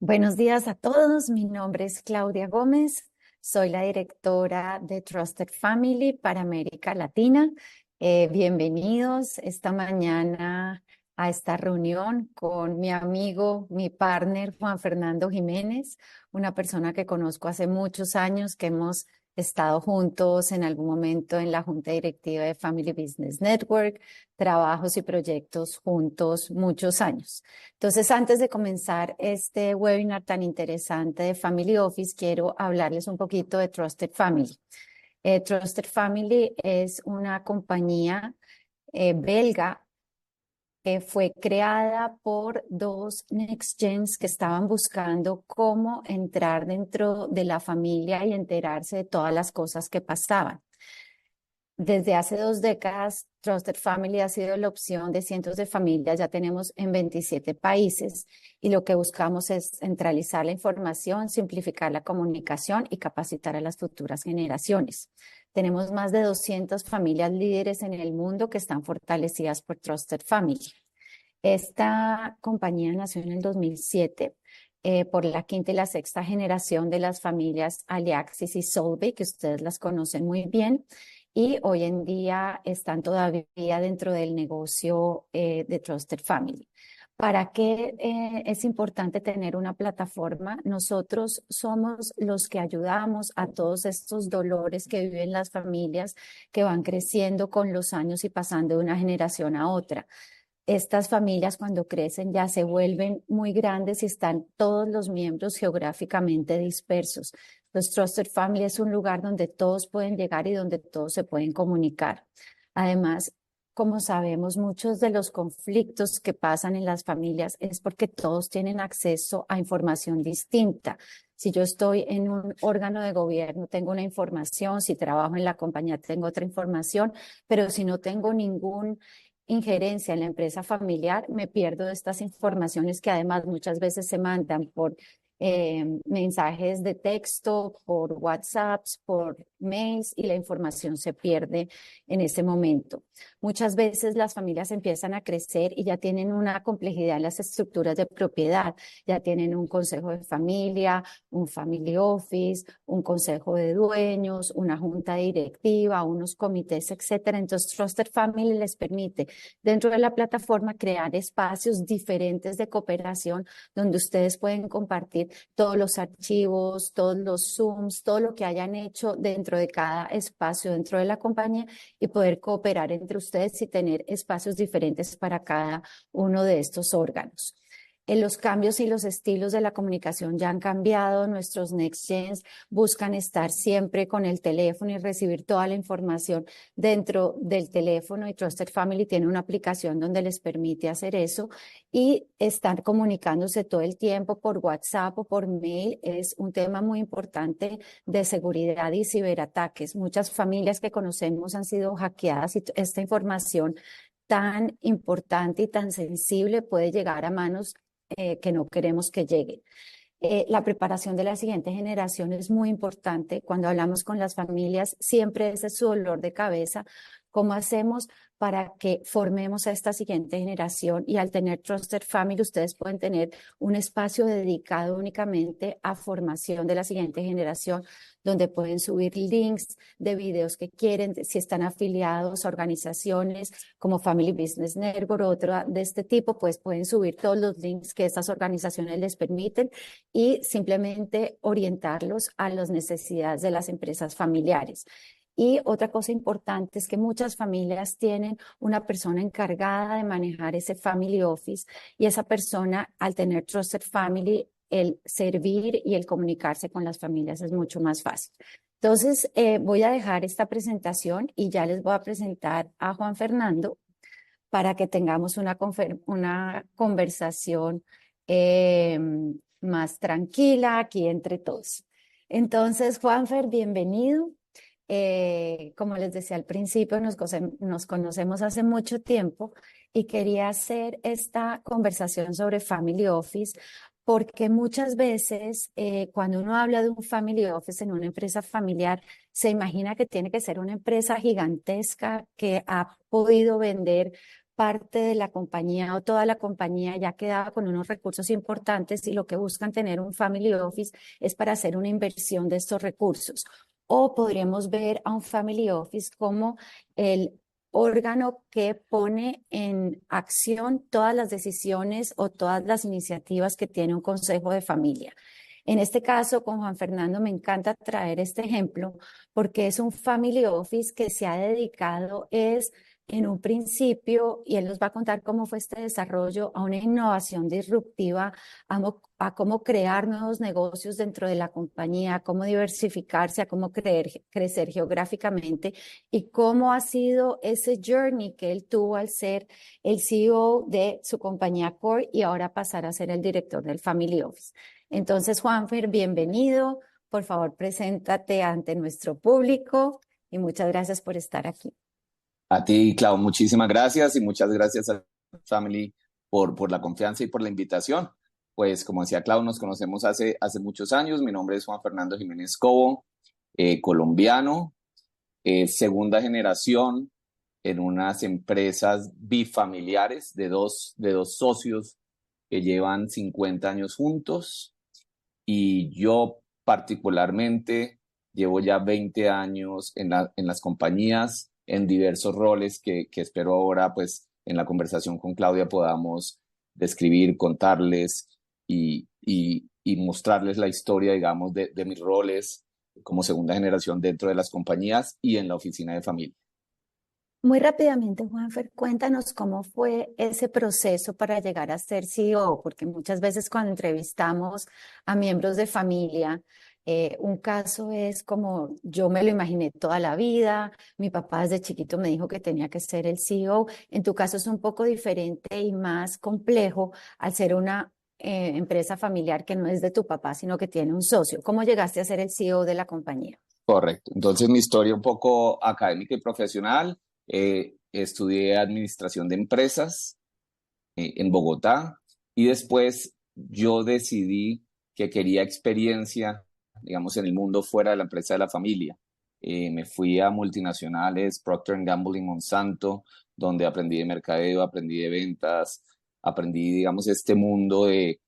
Buenos días a todos, mi nombre es Claudia Gómez, soy la directora de Trusted Family para América Latina. Bienvenidos esta mañana a esta reunión con mi amigo, mi partner Juan Fernando Jiménez, una persona que conozco hace muchos años, que hemos estado juntos en algún momento en la junta directiva de Family Business Network, trabajos y proyectos juntos muchos años. Entonces, antes de comenzar este webinar tan interesante de Family Office, quiero hablarles un poquito de Trusted Family. Trusted Family es una compañía belga que fue creada por dos Next Gens que estaban buscando cómo entrar dentro de la familia y enterarse de todas las cosas que pasaban. Desde hace 2 décadas, Trusted Family ha sido la opción de cientos de familias, ya tenemos en 27 países y lo que buscamos es centralizar la información, simplificar la comunicación y capacitar a las futuras generaciones. Tenemos más de 200 familias líderes en el mundo que están fortalecidas por Trusted Family. Esta compañía nació en el 2007 por la quinta y la sexta generación de las familias Aliaxis y Solvay, que ustedes las conocen muy bien, y hoy en día están todavía dentro del negocio de Trusted Family. ¿Para qué es importante tener una plataforma? Nosotros somos los que ayudamos a todos estos dolores que viven las familias que van creciendo con los años y pasando de una generación a otra. Estas familias cuando crecen ya se vuelven muy grandes y están todos los miembros geográficamente dispersos. Los Trusted Family es un lugar donde todos pueden llegar y donde todos se pueden comunicar. Además, como sabemos, muchos de los conflictos que pasan en las familias es porque todos tienen acceso a información distinta. Si yo estoy en un órgano de gobierno, tengo una información, si trabajo en la compañía, tengo otra información, pero si no tengo ningún injerencia en la empresa familiar, me pierdo de estas informaciones que además muchas veces se mandan por mensajes de texto, por WhatsApps, por mails y la información se pierde en ese momento. Muchas veces las familias empiezan a crecer y ya tienen una complejidad en las estructuras de propiedad, ya tienen un consejo de familia, un family office, un consejo de dueños, una junta directiva, unos comités, etcétera. Entonces, Trusted Family les permite dentro de la plataforma crear espacios diferentes de cooperación donde ustedes pueden compartir todos los archivos, todos los Zooms, todo lo que hayan hecho dentro de cada espacio dentro de la compañía y poder cooperar entre ustedes y tener espacios diferentes para cada uno de estos órganos. Los cambios y los estilos de la comunicación ya han cambiado. Nuestros Next Gens buscan estar siempre con el teléfono y recibir toda la información dentro del teléfono y Trusted Family tiene una aplicación donde les permite hacer eso y están comunicándose todo el tiempo por WhatsApp o por mail. Es un tema muy importante de seguridad y ciberataques. Muchas familias que conocemos han sido hackeadas y esta información tan importante y tan sensible puede llegar a manos que no queremos que lleguen. La preparación de la siguiente generación es muy importante. Cuando hablamos con las familias, siempre ese es su dolor de cabeza. ¿Cómo hacemos para que formemos a esta siguiente generación? Y al tener Trusted Family, ustedes pueden tener un espacio dedicado únicamente a formación de la siguiente generación, donde pueden subir links de videos que quieren, si están afiliados a organizaciones como Family Business Network o otra de este tipo, pues pueden subir todos los links que estas organizaciones les permiten y simplemente orientarlos a las necesidades de las empresas familiares. Y otra cosa importante es que muchas familias tienen una persona encargada de manejar ese family office y esa persona, al tener Trusted Family, el servir y el comunicarse con las familias es mucho más fácil. Entonces, voy a dejar esta presentación y ya les voy a presentar a Juan Fernando para que tengamos una conversación eh, más tranquila aquí entre todos. Entonces, Juanfer, bienvenido. Como les decía al principio, nos conocemos hace mucho tiempo y quería hacer esta conversación sobre Family Office porque muchas veces cuando uno habla de un Family Office en una empresa familiar, se imagina que tiene que ser una empresa gigantesca que ha podido vender parte de la compañía o toda la compañía ya quedaba con unos recursos importantes y lo que buscan tener un family office es para hacer una inversión de estos recursos. O podríamos ver a un family office como el órgano que pone en acción todas las decisiones o todas las iniciativas que tiene un consejo de familia. En este caso, con Juan Fernando, me encanta traer este ejemplo porque es un family office que se ha dedicado es en un principio, y él nos va a contar cómo fue este desarrollo, a una innovación disruptiva, a cómo crear nuevos negocios dentro de la compañía, a cómo diversificarse, a cómo crecer geográficamente y cómo ha sido ese journey que él tuvo al ser el CEO de su compañía Core y ahora pasar a ser el director del Family Office. Entonces, Juanfer, bienvenido. Por favor, preséntate ante nuestro público y muchas gracias por estar aquí. A ti, Clau, muchísimas gracias y muchas gracias a Family por la confianza y por la invitación. Pues como decía Clau, nos conocemos hace muchos años. Mi nombre es Juan Fernando Jiménez Cobo, colombiano, segunda generación en unas empresas bifamiliares de dos socios que llevan 50 años juntos y yo particularmente llevo ya 20 años en las compañías, en diversos roles que espero ahora, pues, en la conversación con Claudia podamos describir, contarles y mostrarles la historia, digamos, de mis roles como segunda generación dentro de las compañías y en la oficina de familia. Muy rápidamente, Juanfer, cuéntanos cómo fue ese proceso para llegar a ser CEO, porque muchas veces cuando entrevistamos a miembros de familia, un caso es como yo me lo imaginé toda la vida, mi papá desde chiquito me dijo que tenía que ser el CEO, en tu caso es un poco diferente y más complejo al ser una empresa familiar que no es de tu papá, sino que tiene un socio. ¿Cómo llegaste a ser el CEO de la compañía? Correcto. Entonces, mi historia un poco académica y profesional. Estudié administración de empresas en Bogotá y después yo decidí que quería experiencia, digamos, en el mundo fuera de la empresa de la familia. Me fui a multinacionales, Procter Gamble y Monsanto, donde aprendí de mercadeo, aprendí de ventas, aprendí, digamos, este mundo de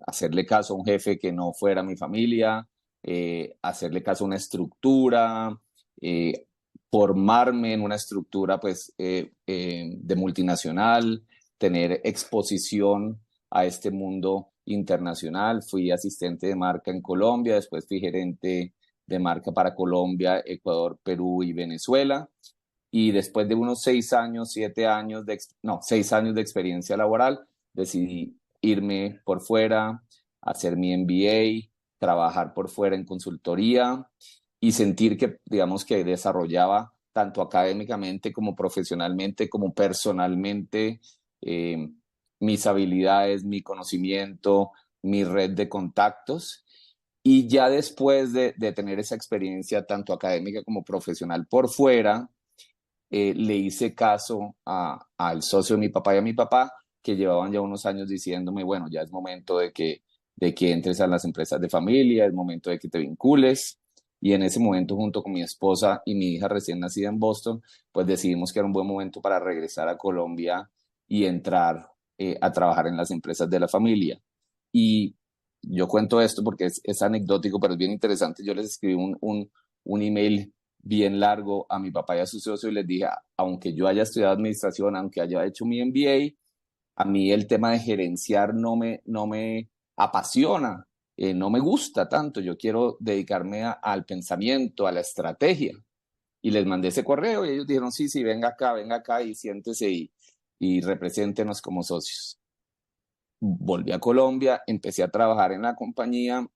hacerle caso a un jefe que no fuera mi familia, hacerle caso a una estructura, eh, formarme en una estructura pues de multinacional, tener exposición a este mundo internacional. Fui asistente de marca en Colombia, después fui gerente de marca para Colombia, Ecuador, Perú y Venezuela. Y después de unos 6 años, 7 años, no, 6 años de experiencia laboral, decidí irme por fuera, hacer mi MBA, trabajar por fuera en consultoría y sentir que, digamos, que desarrollaba tanto académicamente como profesionalmente, como personalmente, eh, mis habilidades, mi conocimiento, mi red de contactos. Y ya después de tener esa experiencia tanto académica como profesional por fuera, le hice caso al socio de mi papá y a mi papá, que llevaban ya unos años diciéndome, bueno, ya es momento de que entres a las empresas de familia, es momento de que te vincules. Y en ese momento, junto con mi esposa y mi hija recién nacida en Boston, pues decidimos que era un buen momento para regresar a Colombia y entrar a trabajar en las empresas de la familia. Y yo cuento esto porque es anecdótico, pero es bien interesante. Yo les escribí un email bien largo a mi papá y a su socio y les dije, aunque yo haya estudiado administración, aunque haya hecho mi MBA, a mí el tema de gerenciar no me apasiona, no me gusta tanto. Yo quiero dedicarme al pensamiento, a la estrategia. Y les mandé ese correo y ellos dijeron, sí, sí, venga acá y siéntese y represéntenos como socios. Volví a Colombia, empecé a trabajar en la compañía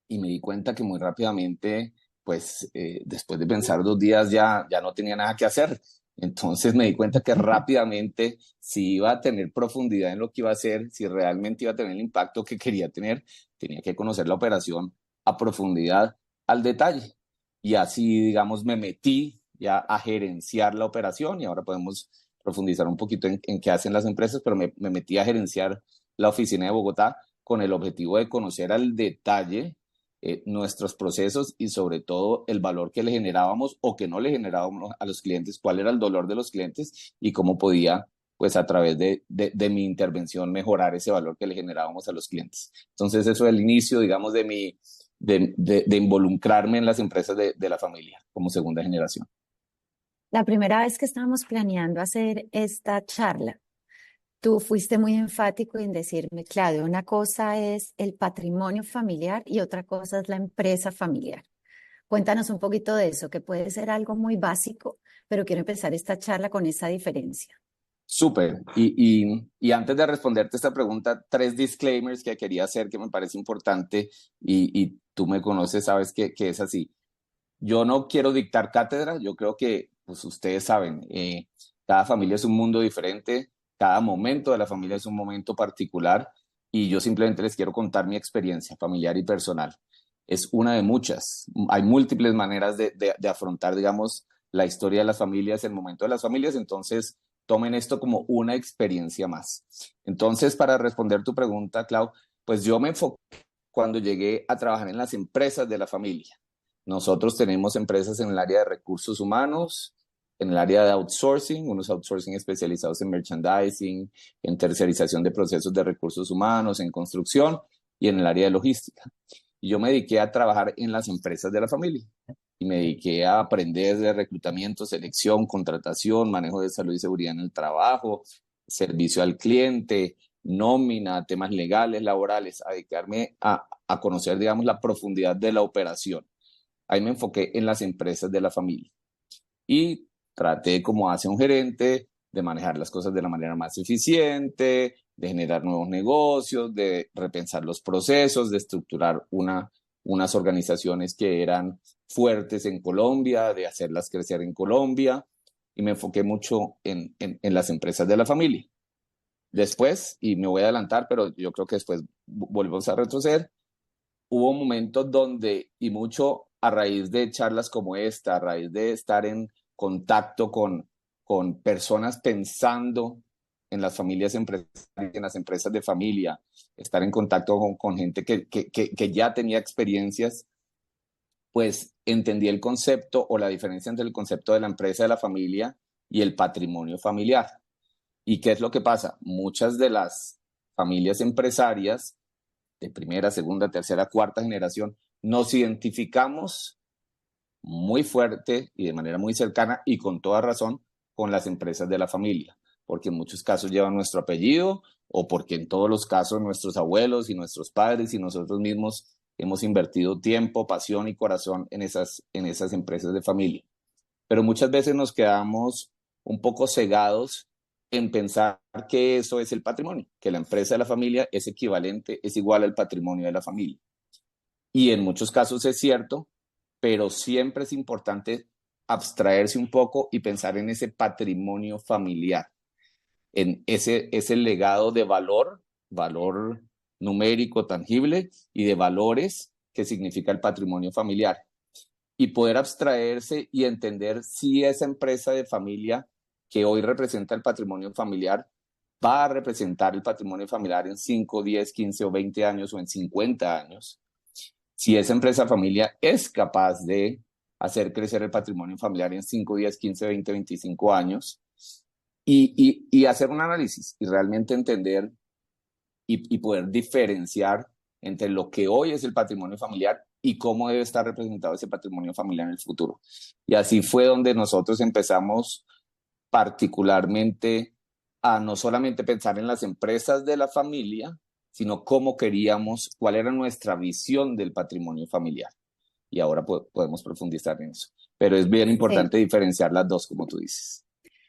y me di cuenta que muy rápidamente, pues después de pensar 2 días ya no tenía nada que hacer. Entonces me di cuenta que rápidamente, si iba a tener profundidad en lo que iba a hacer, si realmente iba a tener el impacto que quería tener, tenía que conocer la operación a profundidad, al detalle. Y así, digamos, me metí ya a gerenciar la operación y ahora podemos profundizar un poquito en qué hacen las empresas, pero me metí a gerenciar la oficina de Bogotá con el objetivo de conocer al detalle nuestros procesos y sobre todo el valor que le generábamos o que no le generábamos a los clientes, cuál era el dolor de los clientes y cómo podía pues a través de mi intervención mejorar ese valor que le generábamos a los clientes. Entonces eso es el inicio, digamos, de involucrarme en las empresas de la familia como segunda generación. La primera vez que estábamos planeando hacer esta charla, tú fuiste muy enfático en decirme, Claudia, una cosa es el patrimonio familiar y otra cosa es la empresa familiar. Cuéntanos un poquito de eso, que puede ser algo muy básico, pero quiero empezar esta charla con esa diferencia. Súper. Y antes de responderte esta pregunta, tres disclaimers que quería hacer que me parece importante y tú me conoces, sabes que es así. Yo no quiero dictar cátedra, yo creo que pues ustedes saben, cada familia es un mundo diferente, cada momento de la familia es un momento particular y yo simplemente les quiero contar mi experiencia familiar y personal. Es una de muchas. Hay múltiples maneras de afrontar, digamos, la historia de las familias, el momento de las familias, entonces tomen esto como una experiencia más. Entonces, para responder tu pregunta, Clau, pues yo me enfoqué cuando llegué a trabajar en las empresas de la familia. Nosotros tenemos empresas en el área de recursos humanos, en el área de outsourcing, unos outsourcing especializados en merchandising, en tercerización de procesos de recursos humanos, en construcción y en el área de logística. Y yo me dediqué a trabajar en las empresas de la familia y me dediqué a aprender de reclutamiento, selección, contratación, manejo de salud y seguridad en el trabajo, servicio al cliente, nómina, temas legales, laborales, a dedicarme a conocer, digamos, la profundidad de la operación. Ahí me enfoqué en las empresas de la familia y traté, como hace un gerente, de manejar las cosas de la manera más eficiente, de generar nuevos negocios, de repensar los procesos, de estructurar unas organizaciones que eran fuertes en Colombia, de hacerlas crecer en Colombia, y me enfoqué mucho en las empresas de la familia. Después, y me voy a adelantar, pero yo creo que después volvemos a retroceder, hubo momentos donde, y mucho a raíz de charlas como esta, a raíz de estar en contacto con personas pensando en las familias empresariales, en las empresas de familia, estar en contacto con gente que ya tenía experiencias, pues entendí el concepto o la diferencia entre el concepto de la empresa de la familia y el patrimonio familiar. ¿Y qué es lo que pasa? Muchas de las familias empresarias de primera, segunda, tercera, cuarta generación, nos identificamos muy fuerte y de manera muy cercana y con toda razón con las empresas de la familia, porque en muchos casos llevan nuestro apellido o porque en todos los casos nuestros abuelos y nuestros padres y nosotros mismos hemos invertido tiempo, pasión y corazón en esas empresas de familia. Pero muchas veces nos quedamos un poco cegados en pensar que eso es el patrimonio, que la empresa de la familia es equivalente, es igual al patrimonio de la familia. Y en muchos casos es cierto, pero siempre es importante abstraerse un poco y pensar en ese patrimonio familiar, en ese legado de valor numérico, tangible, y de valores que significa el patrimonio familiar. Y poder abstraerse y entender si esa empresa de familia que hoy representa el patrimonio familiar va a representar el patrimonio familiar en 5, 10, 15 o 20 años o en 50 años. Si esa empresa familia es capaz de hacer crecer el patrimonio familiar en 5, 10, 15, 20, 25 años y hacer un análisis y realmente entender y poder diferenciar entre lo que hoy es el patrimonio familiar y cómo debe estar representado ese patrimonio familiar en el futuro. Y así fue donde nosotros empezamos particularmente a no solamente pensar en las empresas de la familia, sino cómo queríamos, cuál era nuestra visión del patrimonio familiar. Y ahora podemos profundizar en eso. Pero es bien Sí. importante diferenciar las dos, como tú dices.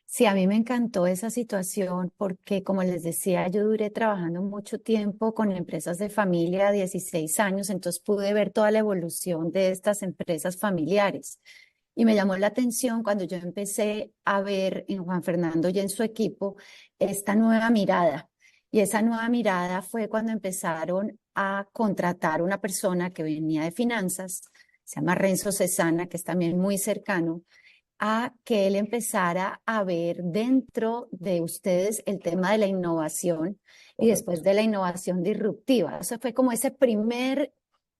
Sí, a mí me encantó esa situación porque, como les decía, yo duré trabajando mucho tiempo con empresas de familia, 16 años, entonces pude ver toda la evolución de estas empresas familiares. Y me llamó la atención cuando yo empecé a ver en Juan Fernando y en su equipo esta nueva mirada. Y esa nueva mirada fue cuando empezaron a contratar una persona que venía de finanzas, se llama Renzo Cesana, que es también muy cercano a que él empezara a ver dentro de ustedes el tema de la innovación y después Correcto. de la innovación disruptiva. O sea, fue como ese primer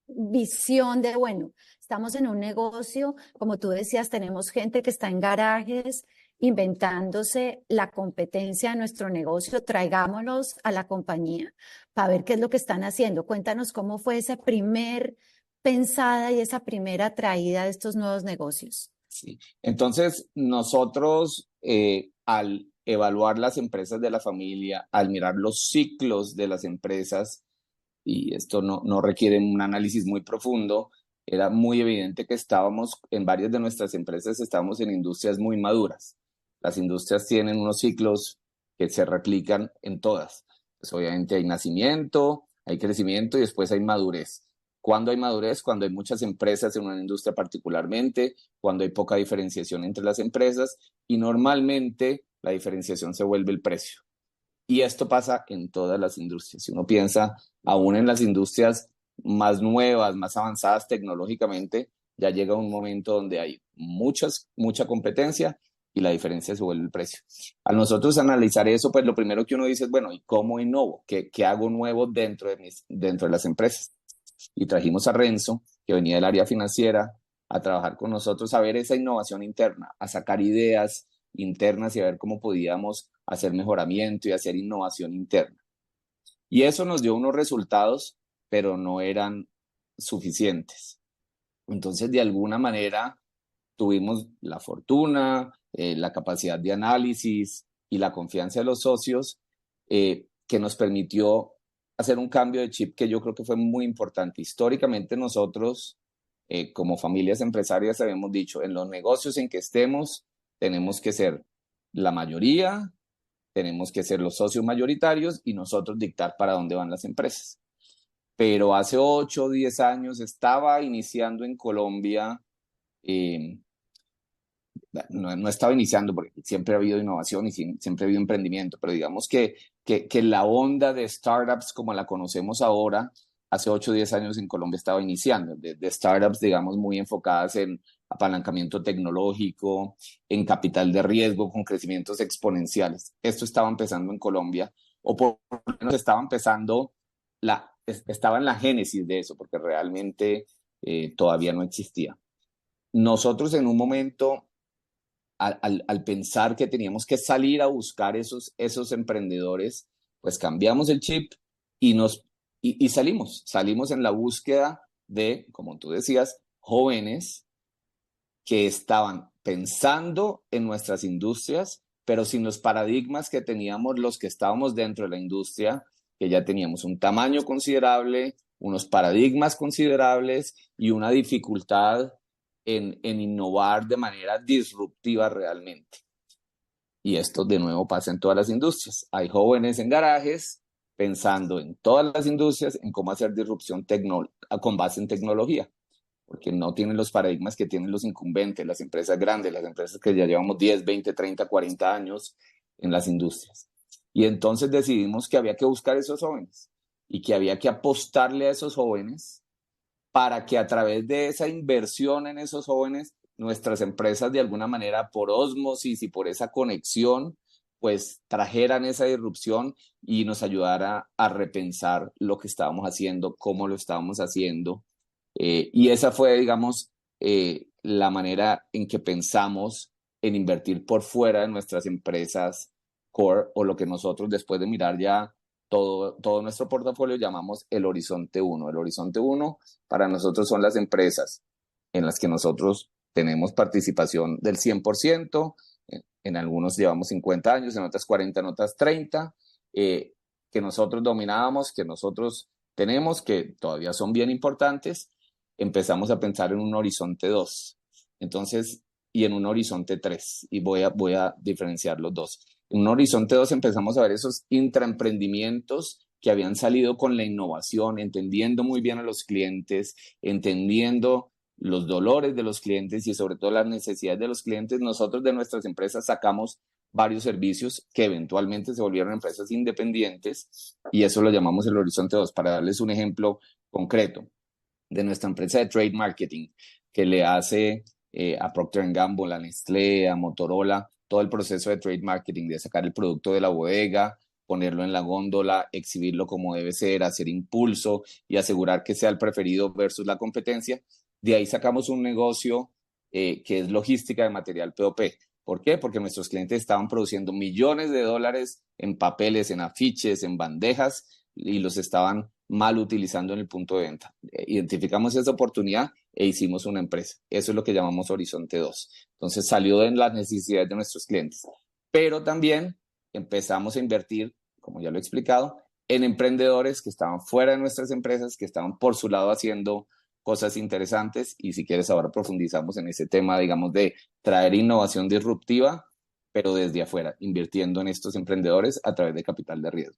visión de, bueno, estamos en un negocio, como tú decías, tenemos gente que está en garajes inventándose la competencia de nuestro negocio, traigámoslos a la compañía para ver qué es lo que están haciendo. Cuéntanos cómo fue esa primer pensada y esa primera traída de estos nuevos negocios. Sí. Entonces, nosotros al evaluar las empresas de la familia, al mirar los ciclos de las empresas, y esto no requiere un análisis muy profundo, era muy evidente que estábamos en varias de nuestras empresas, estábamos en industrias muy maduras. Las industrias tienen unos ciclos que se replican en todas. Pues obviamente hay nacimiento, hay crecimiento y después hay madurez. ¿Cuándo hay madurez? Cuando hay muchas empresas en una industria particularmente, cuando hay poca diferenciación entre las empresas y normalmente la diferenciación se vuelve el precio. Y esto pasa en todas las industrias. Si uno piensa aún en las industrias más nuevas, más avanzadas tecnológicamente, ya llega un momento donde hay mucha competencia y la diferencia se vuelve el precio. Al nosotros analizar eso, pues lo primero que uno dice es, bueno, ¿y cómo innovo? ¿Qué hago nuevo dentro de las empresas? Y trajimos a Renzo, que venía del área financiera, a trabajar con nosotros, a ver esa innovación interna, a sacar ideas internas y a ver cómo podíamos hacer mejoramiento y hacer innovación interna. Y eso nos dio unos resultados, pero no eran suficientes. Entonces, de alguna manera, tuvimos la fortuna, la capacidad de análisis y la confianza de los socios que nos permitió hacer un cambio de chip que yo creo que fue muy importante. Históricamente nosotros, como familias empresarias, habíamos dicho, en los negocios en que estemos, tenemos que ser la mayoría, tenemos que ser los socios mayoritarios y nosotros dictar para dónde van las empresas. Pero hace 8 o 10 años estaba iniciando en Colombia, no estaba iniciando porque siempre ha habido innovación y siempre ha habido emprendimiento, pero digamos que la onda de startups como la conocemos ahora, hace 8 o 10 años en Colombia estaba iniciando, de startups, digamos, muy enfocadas en apalancamiento tecnológico, en capital de riesgo, con crecimientos exponenciales. Esto estaba empezando en Colombia, o por lo menos estaba empezando, estaba en la génesis de eso, porque realmente todavía no existía. Nosotros en un momento, al pensar que teníamos que salir a buscar esos emprendedores, pues cambiamos el chip y salimos en la búsqueda de, como tú decías, jóvenes que estaban pensando en nuestras industrias, pero sin los paradigmas que teníamos los que estábamos dentro de la industria, que ya teníamos un tamaño considerable, unos paradigmas considerables y una dificultad en innovar de manera disruptiva realmente. Y esto de nuevo pasa en todas las industrias. Hay jóvenes en garajes pensando en todas las industrias en cómo hacer disrupción con base en tecnología, porque no tienen los paradigmas que tienen los incumbentes, las empresas grandes, las empresas que ya llevamos 10, 20, 30, 40 años en las industrias. Y entonces decidimos que había que buscar esos jóvenes y que había que apostarle a esos jóvenes para que a través de esa inversión en esos jóvenes, nuestras empresas de alguna manera por ósmosis y por esa conexión, pues trajeran esa disrupción y nos ayudara a repensar lo que estábamos haciendo, cómo lo estábamos haciendo. Y esa fue, digamos, la manera en que pensamos en invertir por fuera de nuestras empresas core o lo que nosotros después de mirar ya todo nuestro portafolio llamamos el Horizonte 1. El Horizonte 1 para nosotros son las empresas en las que nosotros tenemos participación del 100%, en algunos llevamos 50 años, en otras 40, en otras 30, que nosotros dominábamos, que nosotros tenemos, que todavía son bien importantes. Empezamos a pensar en un Horizonte 2, entonces, y en un Horizonte 3, y voy a diferenciar los dos. En un Horizonte 2 empezamos a ver esos intraemprendimientos que habían salido con la innovación, entendiendo muy bien a los clientes, entendiendo los dolores de los clientes y sobre todo las necesidades de los clientes. Nosotros de nuestras empresas sacamos varios servicios que eventualmente se volvieron empresas independientes y eso lo llamamos el Horizonte 2. Para darles un ejemplo concreto de nuestra empresa de trade marketing que le hace a Procter & Gamble, a Nestlé, a Motorola, todo el proceso de trade marketing, de sacar el producto de la bodega, ponerlo en la góndola, exhibirlo como debe ser, hacer impulso y asegurar que sea el preferido versus la competencia. De ahí sacamos un negocio que es logística de material POP. ¿Por qué? Porque nuestros clientes estaban produciendo millones de dólares en papeles, en afiches, en bandejas y los estaban mal utilizando en el punto de venta. Identificamos esa oportunidad e hicimos una empresa. Eso es lo que llamamos Horizonte 2. Entonces salió de las necesidades de nuestros clientes. Pero también empezamos a invertir, como ya lo he explicado, en emprendedores que estaban fuera de nuestras empresas, que estaban por su lado haciendo cosas interesantes. Y si quieres, ahora profundizamos en ese tema, digamos, de traer innovación disruptiva, pero desde afuera, invirtiendo en estos emprendedores a través de capital de riesgo.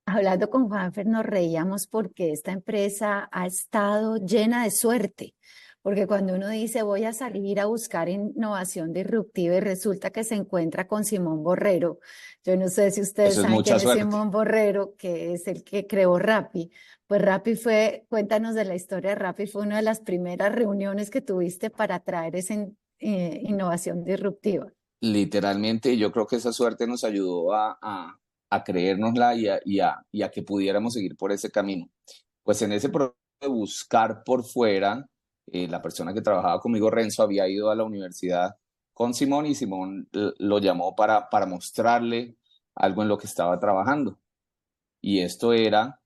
Hablando con Juanfer, nos reíamos porque esta empresa ha estado llena de suerte, porque cuando uno dice voy a salir a buscar innovación disruptiva y resulta que se encuentra con Simón Borrero. Yo no sé si ustedes Eso es saben mucha quién es suerte. Simón Borrero, que es el que creó Rappi. Pues Rappi fue, cuéntanos de la historia de Rappi, fue una de las primeras reuniones que tuviste para traer esa innovación disruptiva. Literalmente, yo creo que esa suerte nos ayudó a creérnosla y a que pudiéramos seguir por ese camino. Pues en ese proceso de buscar por fuera, la persona que trabajaba conmigo, Renzo, había ido a la universidad con Simón y Simón lo llamó para mostrarle algo en lo que estaba trabajando. Y esto era,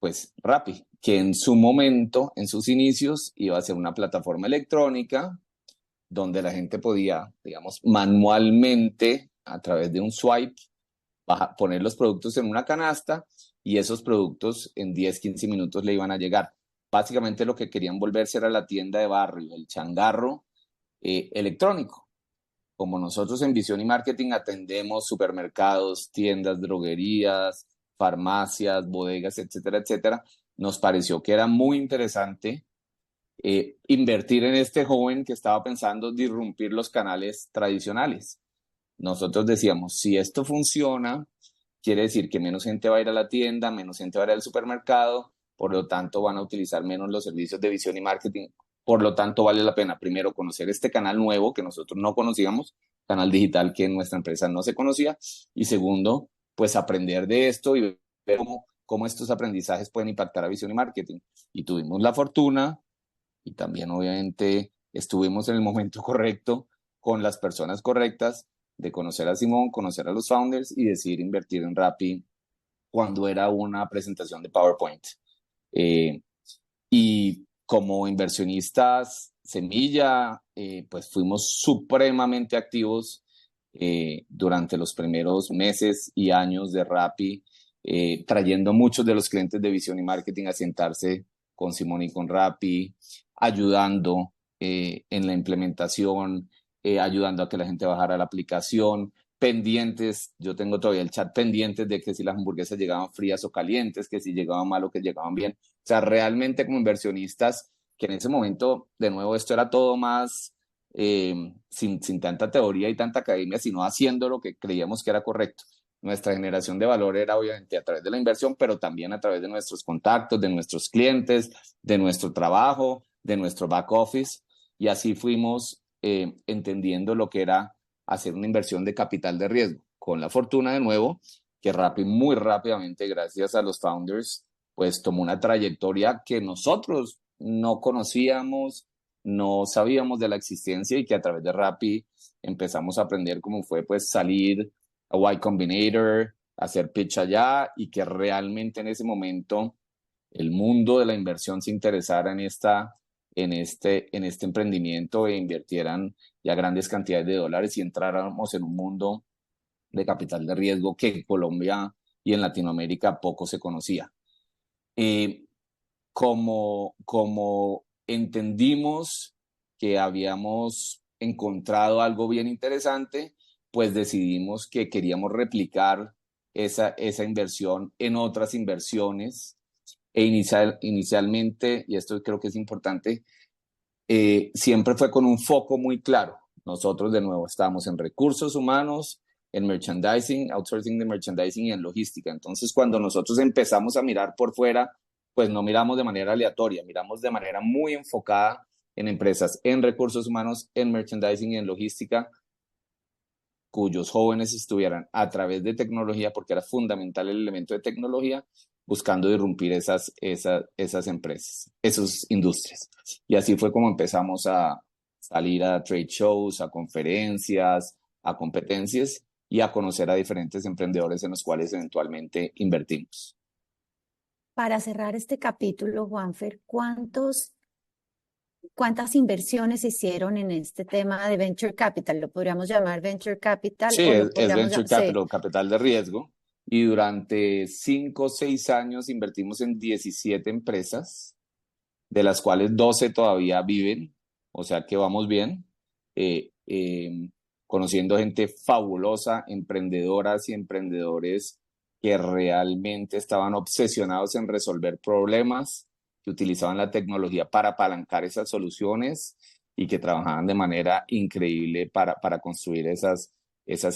pues, Rappi, que en su momento, en sus inicios, iba a ser una plataforma electrónica donde la gente podía, digamos, manualmente, a través de un swipe, poner los productos en una canasta y esos productos en 10, 15 minutos le iban a llegar. Básicamente lo que querían volverse era la tienda de barrio, el changarro electrónico. Como nosotros en Visión y Marketing atendemos supermercados, tiendas, droguerías, farmacias, bodegas, etcétera, etcétera, nos pareció que era muy interesante invertir en este joven que estaba pensando disrumpir los canales tradicionales. Nosotros decíamos, si esto funciona, quiere decir que menos gente va a ir a la tienda, menos gente va a ir al supermercado, por lo tanto van a utilizar menos los servicios de visión y marketing. Por lo tanto, vale la pena primero conocer este canal nuevo que nosotros no conocíamos, canal digital que en nuestra empresa no se conocía, y segundo, pues aprender de esto y ver cómo estos aprendizajes pueden impactar a visión y marketing. Y tuvimos la fortuna y también obviamente estuvimos en el momento correcto con las personas correctas de conocer a Simón, conocer a los founders y decidir invertir en Rappi cuando era una presentación de PowerPoint. Eh, y como inversionistas semilla, pues fuimos supremamente activos durante los primeros meses y años de Rappi, trayendo muchos de los clientes de visión y marketing a sentarse con Simón y con Rappi, ayudando en la implementación, ayudando a que la gente bajara la aplicación, pendientes, yo tengo todavía el chat pendientes de que si las hamburguesas llegaban frías o calientes, que si llegaban mal o que llegaban bien. O sea, realmente como inversionistas, que en ese momento, de nuevo, esto era todo más sin tanta teoría y tanta academia, sino haciendo lo que creíamos que era correcto. Nuestra generación de valor era obviamente a través de la inversión, pero también a través de nuestros contactos, de nuestros clientes, de nuestro trabajo, de nuestro back office. Y así fuimos entendiendo lo que era hacer una inversión de capital de riesgo, con la fortuna de nuevo que Rappi muy rápidamente, gracias a los founders, pues tomó una trayectoria que nosotros no conocíamos, no sabíamos de la existencia y que a través de Rappi empezamos a aprender cómo fue pues salir a Y Combinator, hacer pitch allá y que realmente en ese momento el mundo de la inversión se interesara en este emprendimiento e invirtieran ya grandes cantidades de dólares y entráramos en un mundo de capital de riesgo que en Colombia y en Latinoamérica poco se conocía. Eh, como entendimos que habíamos encontrado algo bien interesante, pues decidimos que queríamos replicar esa inversión en otras inversiones inicialmente, y esto creo que es importante, siempre fue con un foco muy claro. Nosotros de nuevo estábamos en recursos humanos, en merchandising, outsourcing de merchandising y en logística. Entonces, cuando nosotros empezamos a mirar por fuera, pues no miramos de manera aleatoria, miramos de manera muy enfocada en empresas, en recursos humanos, en merchandising y en logística, cuyos jóvenes estuvieran a través de tecnología, porque era fundamental el elemento de tecnología, buscando irrumpir esas empresas, esas industrias. Y así fue como empezamos a salir a trade shows, a conferencias, a competencias y a conocer a diferentes emprendedores en los cuales eventualmente invertimos. Para cerrar este capítulo, Juanfer, ¿cuántas inversiones hicieron en este tema de Venture Capital? ¿Lo podríamos llamar Venture Capital Sí, o lo es podríamos Venture llamar? Sí. Capital, capital de riesgo. Y durante 5 o 6 años invertimos en 17 empresas, de las cuales 12 todavía viven, o sea que vamos bien, eh, eh, conociendo gente fabulosa, emprendedoras y emprendedores que realmente estaban obsesionados en resolver problemas, que utilizaban la tecnología para apalancar esas soluciones y que trabajaban de manera increíble para construir esas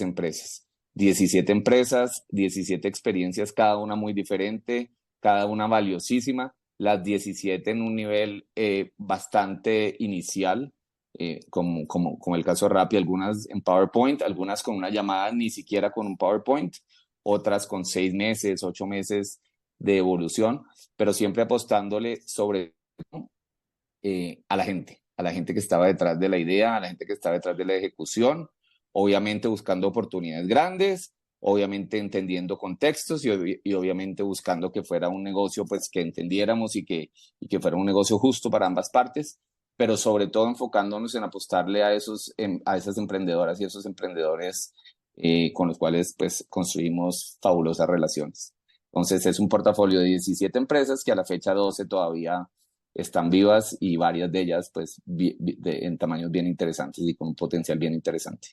empresas. 17 empresas, 17 experiencias, cada una muy diferente, cada una valiosísima, las 17 en un nivel bastante inicial, como el caso de Rappi, algunas en PowerPoint, algunas con una llamada ni siquiera con un PowerPoint, otras con 6 meses, 8 meses de evolución, pero siempre apostándole sobre a la gente que estaba detrás de la idea, a la gente que estaba detrás de la ejecución, obviamente buscando oportunidades grandes, obviamente entendiendo contextos y obviamente buscando que fuera un negocio pues que entendiéramos y que fuera un negocio justo para ambas partes, pero sobre todo enfocándonos en apostarle a esas emprendedoras y esos emprendedores con los cuales pues construimos fabulosas relaciones. Entonces es un portafolio de 17 empresas que a la fecha 12 todavía están vivas y varias de ellas pues en tamaños bien interesantes y con un potencial bien interesante.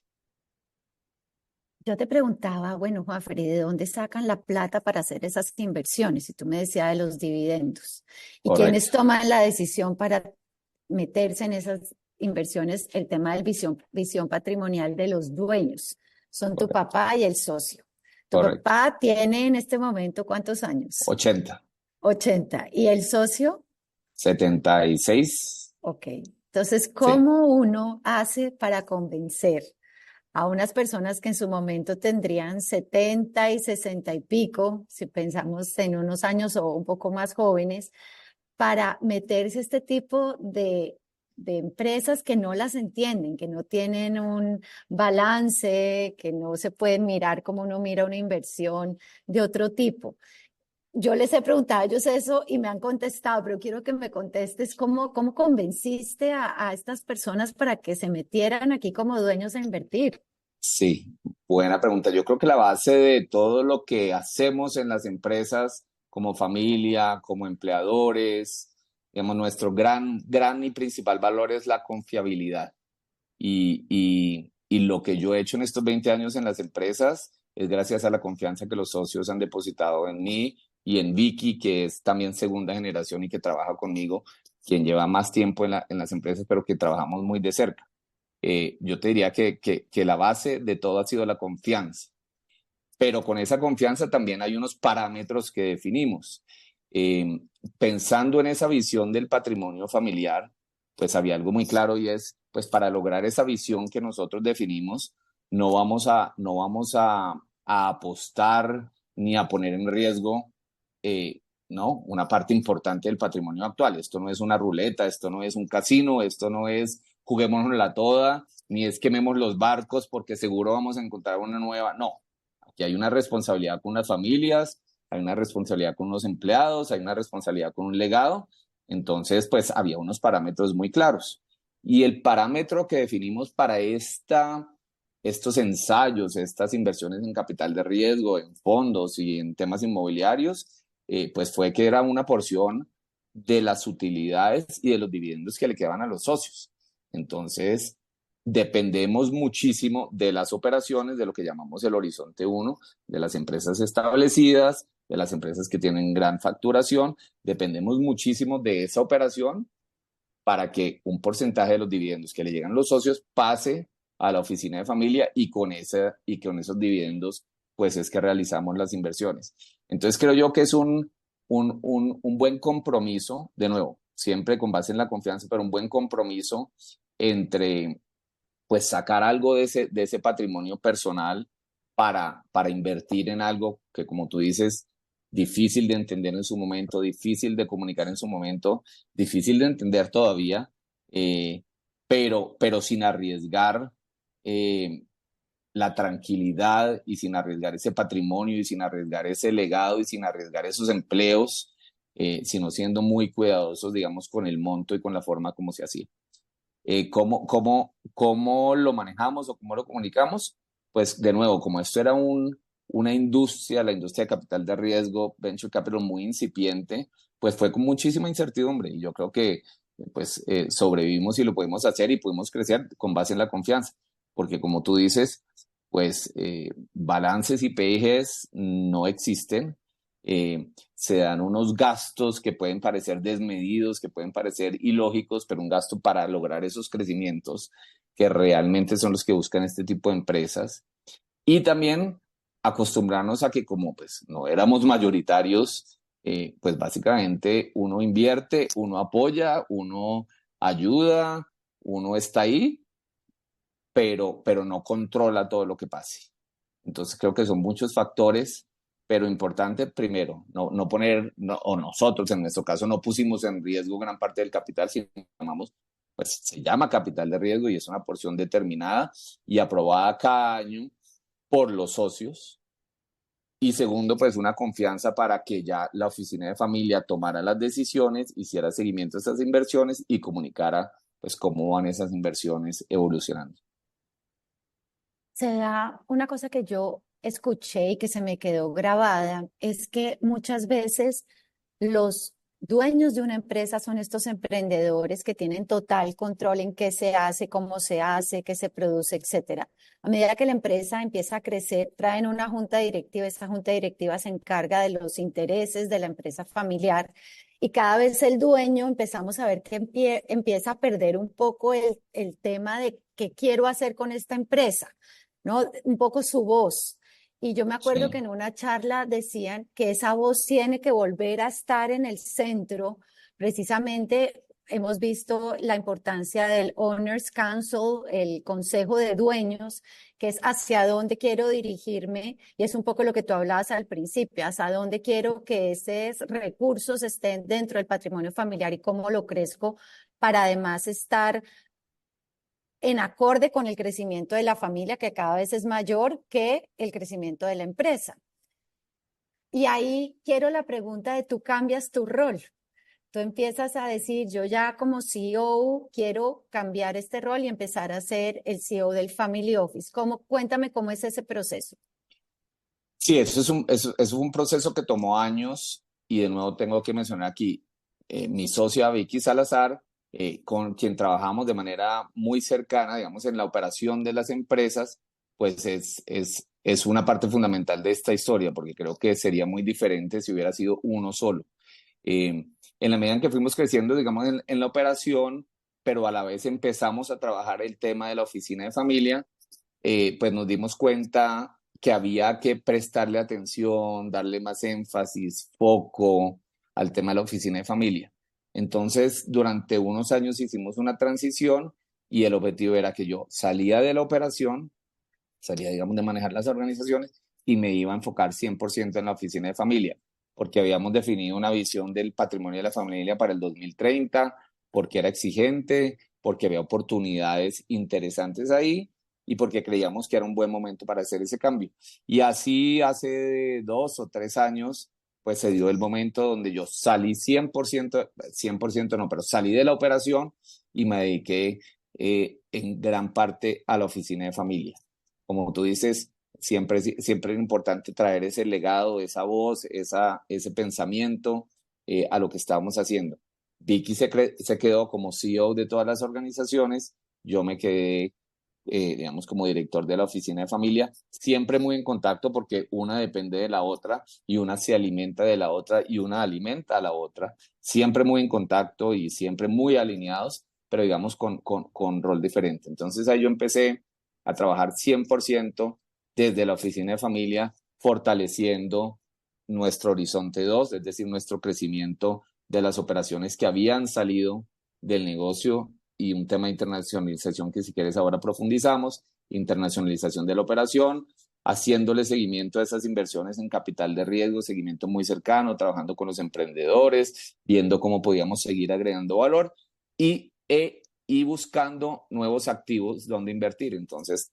Yo te preguntaba, bueno, Juanfer, ¿y de dónde sacan la plata para hacer esas inversiones? Y tú me decías de los dividendos. ¿Y quiénes Correcto, toman la decisión para meterse en esas inversiones? El tema de visión patrimonial de los dueños. Son tu correcto, papá y el socio. Tu correcto. papá tiene en este momento ¿cuántos años? 80, 80. ¿Y el socio? 76, Ok. Entonces, sí. ¿cómo uno hace para convencer a unas personas que en su momento tendrían 70 y 60 y pico, si pensamos en unos años o un poco más jóvenes, para meterse a este tipo de empresas que no las entienden, que no tienen un balance, que no se pueden mirar como uno mira una inversión de otro tipo? Yo les he preguntado a ellos eso y me han contestado, pero quiero que me contestes cómo convenciste a estas personas para que se metieran aquí como dueños a invertir. Sí, buena pregunta. Yo creo que la base de todo lo que hacemos en las empresas como familia, como empleadores, digamos, nuestro gran y principal valor es la confiabilidad. Y lo que yo he hecho en estos 20 años en las empresas es gracias a la confianza que los socios han depositado en mí y en Vicky, que es también segunda generación y que trabaja conmigo, quien lleva más tiempo en las empresas, pero que trabajamos muy de cerca. Yo te diría que la base de todo ha sido la confianza, pero con esa confianza también hay unos parámetros que definimos. Eh, Pensando en esa visión del patrimonio familiar, pues había algo muy claro y es, pues para lograr esa visión que nosotros definimos, no vamos a apostar ni a poner en riesgo, ¿no? Una parte importante del patrimonio actual. Esto no es una ruleta, esto no es un casino, esto no es juguémonosla toda, ni es quememos los barcos porque seguro vamos a encontrar una nueva. No, aquí hay una responsabilidad con las familias, hay una responsabilidad con los empleados, hay una responsabilidad con un legado. Entonces, pues había unos parámetros muy claros. Y el parámetro que definimos para estos ensayos, estas inversiones en capital de riesgo, en fondos y en temas inmobiliarios, pues fue que era una porción de las utilidades y de los dividendos que le quedaban a los socios. Entonces, dependemos muchísimo de las operaciones, de lo que llamamos el horizonte 1, de las empresas establecidas, de las empresas que tienen gran facturación, dependemos muchísimo de esa operación para que un porcentaje de los dividendos que le llegan a los socios pase a la oficina de familia y con esos dividendos pues es que realizamos las inversiones. Entonces creo yo que es un buen compromiso, de nuevo, siempre con base en la confianza, pero un buen compromiso entre pues sacar algo de ese patrimonio personal para invertir en algo que, como tú dices, difícil de entender en su momento, difícil de comunicar en su momento, difícil de entender todavía, pero sin arriesgar, eh, la tranquilidad y sin arriesgar ese patrimonio y sin arriesgar ese legado y sin arriesgar esos empleos, sino siendo muy cuidadosos, digamos, con el monto y con la forma como se hacía. ¿Cómo lo manejamos o cómo lo comunicamos? Pues de nuevo, como esto era una industria, la industria de capital de riesgo, venture capital muy incipiente, pues fue con muchísima incertidumbre y yo creo que pues sobrevivimos y lo pudimos hacer y pudimos crecer con base en la confianza, porque como tú dices, pues balances y PIGs no existen. Se dan unos gastos que pueden parecer desmedidos, que pueden parecer ilógicos, pero un gasto para lograr esos crecimientos que realmente son los que buscan este tipo de empresas. Y también acostumbrarnos a que como pues no éramos mayoritarios, pues básicamente uno invierte, uno apoya, uno ayuda, uno está ahí, pero no controla todo lo que pase. Entonces creo que son muchos factores, pero importante primero, no poner, no, o nosotros en nuestro caso no pusimos en riesgo gran parte del capital, sino llamamos, pues se llama capital de riesgo y es una porción determinada y aprobada cada año por los socios. Y segundo, pues una confianza para que ya la oficina de familia tomara las decisiones, hiciera seguimiento a esas inversiones y comunicara pues cómo van esas inversiones evolucionando. Se da una cosa que yo escuché y que se me quedó grabada, es que muchas veces los dueños de una empresa son estos emprendedores que tienen total control en qué se hace, cómo se hace, qué se produce, etcétera. A medida que la empresa empieza a crecer, traen una junta directiva, esa junta directiva se encarga de los intereses de la empresa familiar y cada vez el dueño empezamos a ver que empieza a perder un poco el tema de qué quiero hacer con esta empresa, ¿no? Un poco su voz. Y yo me acuerdo que Sí. en una charla decían que esa voz tiene que volver a estar en el centro. Precisamente hemos visto la importancia del Owners Council, el Consejo de Dueños, que es hacia dónde quiero dirigirme, y es un poco lo que tú hablabas al principio, hacia dónde quiero que esos recursos estén dentro del patrimonio familiar y cómo lo crezco para además estar en acorde con el crecimiento de la familia, que cada vez es mayor que el crecimiento de la empresa. Y ahí quiero la pregunta de tú cambias tu rol. Tú empiezas a decir, yo ya como CEO quiero cambiar este rol y empezar a ser el CEO del Family Office. Cuéntame cómo es ese proceso. Sí, eso es un proceso que tomó años y de nuevo tengo que mencionar aquí mi socia Vicky Salazar, con quien trabajamos de manera muy cercana, digamos, en la operación de las empresas, pues es una parte fundamental de esta historia, porque creo que sería muy diferente si hubiera sido uno solo. En la medida en que fuimos creciendo, digamos, en la operación, pero a la vez empezamos a trabajar el tema de la oficina de familia, pues nos dimos cuenta que había que prestarle atención, darle más énfasis, foco al tema de la oficina de familia. Entonces, durante unos años hicimos una transición y el objetivo era que yo salía de la operación, salía, digamos, de manejar las organizaciones y me iba a enfocar 100% en la oficina de familia, porque habíamos definido una visión del patrimonio de la familia para el 2030, porque era exigente, porque había oportunidades interesantes ahí y porque creíamos que era un buen momento para hacer ese cambio. Y así hace 2 o 3 años, pues se dio el momento donde yo salí 100%, 100% no, pero salí de la operación y me dediqué en gran parte a la oficina de familia. Como tú dices, siempre es importante traer ese legado, esa voz, ese pensamiento a lo que estábamos haciendo. Vicky se quedó como CEO de todas las organizaciones, yo me quedé, digamos, como director de la oficina de familia, siempre muy en contacto porque una depende de la otra y una se alimenta de la otra y una alimenta a la otra, siempre muy en contacto y siempre muy alineados, pero digamos con rol diferente. Entonces ahí yo empecé a trabajar 100% desde la oficina de familia, fortaleciendo nuestro horizonte 2, es decir, nuestro crecimiento de las operaciones que habían salido del negocio y un tema de internacionalización que si quieres ahora profundizamos, internacionalización de la operación, haciéndole seguimiento a esas inversiones en capital de riesgo, seguimiento muy cercano, trabajando con los emprendedores, viendo cómo podíamos seguir agregando valor y y buscando nuevos activos donde invertir. Entonces,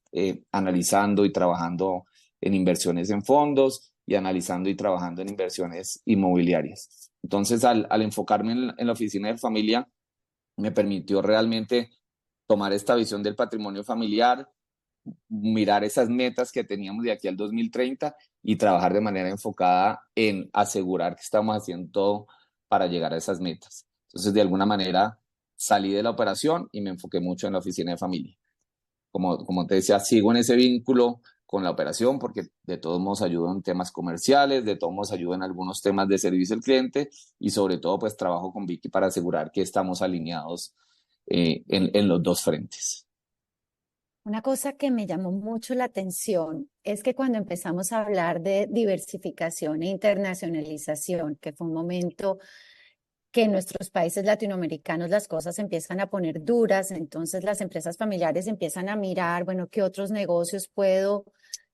analizando y trabajando en inversiones en fondos y analizando y trabajando en inversiones inmobiliarias. Entonces, al enfocarme en la oficina de familia, me permitió realmente tomar esta visión del patrimonio familiar, mirar esas metas que teníamos de aquí al 2030 y trabajar de manera enfocada en asegurar que estamos haciendo todo para llegar a esas metas. Entonces, de alguna manera, salí de la operación y me enfoqué mucho en la oficina de familia. Como te decía, sigo en ese vínculo con la operación porque de todos modos ayudo en temas comerciales, de todos modos ayudo en algunos temas de servicio al cliente y sobre todo pues trabajo con Vicky para asegurar que estamos alineados en los dos frentes. Una cosa que me llamó mucho la atención es que cuando empezamos a hablar de diversificación e internacionalización, que fue un momento que en nuestros países latinoamericanos las cosas se empiezan a poner duras, entonces las empresas familiares empiezan a mirar, bueno, ¿qué otros negocios puedo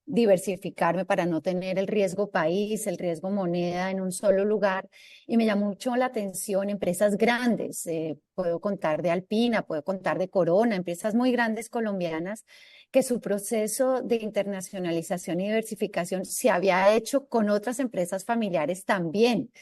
diversificarme para no tener el riesgo país, el riesgo moneda en un solo lugar? Y me llamó mucho la atención empresas grandes, puedo contar de Alpina, puedo contar de Corona, empresas muy grandes colombianas, que su proceso de internacionalización y diversificación se había hecho con otras empresas familiares también.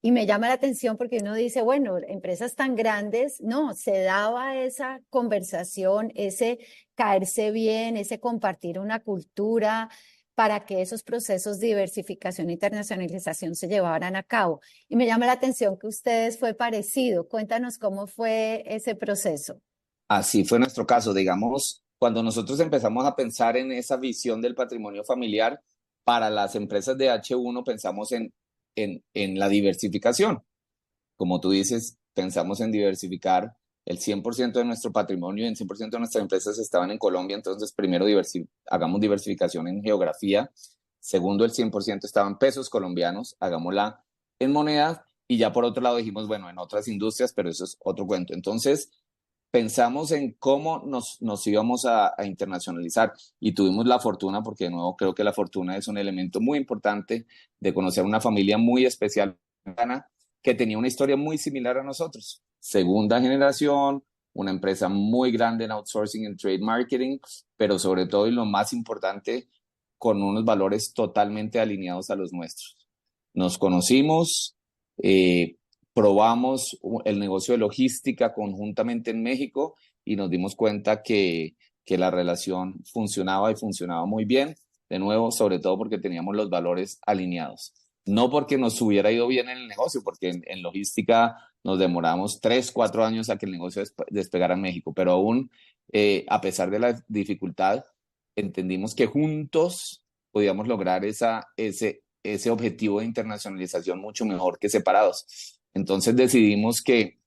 Y me llama la atención porque uno dice, bueno, empresas tan grandes, no, se daba esa conversación, ese caerse bien, ese compartir una cultura para que esos procesos de diversificación e internacionalización se llevaran a cabo. Y me llama la atención que ustedes fue parecido. Cuéntanos cómo fue ese proceso. Así fue nuestro caso, digamos, cuando nosotros empezamos a pensar en esa visión del patrimonio familiar, para las empresas de H1 pensamos en la diversificación. Como tú dices, pensamos en diversificar el 100% de nuestro patrimonio y el 100% de nuestras empresas estaban en Colombia, entonces primero hagamos diversificación en geografía, segundo el 100% estaban pesos colombianos, hagámosla en monedas y ya por otro lado dijimos, bueno, en otras industrias, pero eso es otro cuento. Entonces pensamos en cómo nos íbamos a internacionalizar y tuvimos la fortuna, porque de nuevo creo que la fortuna es un elemento muy importante de conocer una familia muy especial que tenía una historia muy similar a nosotros. Segunda generación, una empresa muy grande en outsourcing y trade marketing, pero sobre todo y lo más importante, con unos valores totalmente alineados a los nuestros. Nos conocimos, probamos el negocio de logística conjuntamente en México y nos dimos cuenta que la relación funcionaba y funcionaba muy bien. De nuevo, sobre todo porque teníamos los valores alineados. No porque nos hubiera ido bien en el negocio, porque en logística nos demoramos 3, 4 años a que el negocio despegara en México, pero aún a pesar de la dificultad, entendimos que juntos podíamos lograr ese objetivo de internacionalización mucho mejor que separados. Entonces decidimos que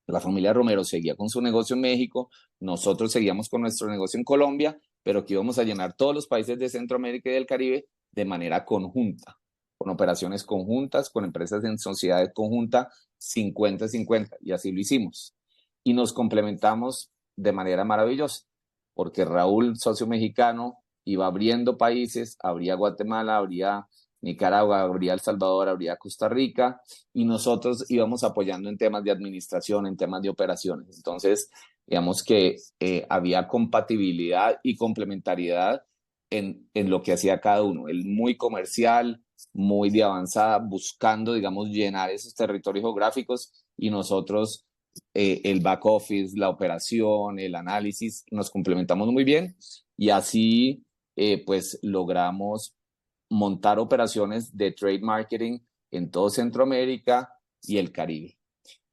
la familia Romero seguía con su negocio en México, nosotros seguíamos con nuestro negocio en Colombia, pero que íbamos a llenar todos los países de Centroamérica y del Caribe de manera conjunta, con operaciones conjuntas, con empresas en sociedades conjunta, 50-50, y así lo hicimos. Y nos complementamos de manera maravillosa, porque Raúl, socio mexicano, iba abriendo países, abría Guatemala, abría Nicaragua, habría El Salvador, habría Costa Rica, y nosotros íbamos apoyando en temas de administración, en temas de operaciones. Entonces, digamos que había compatibilidad y complementariedad en lo que hacía cada uno. Él muy comercial, muy de avanzada, buscando, digamos, llenar esos territorios geográficos, y nosotros el back office, la operación, el análisis, nos complementamos muy bien y así pues logramos montar operaciones de trade marketing en todo Centroamérica y el Caribe.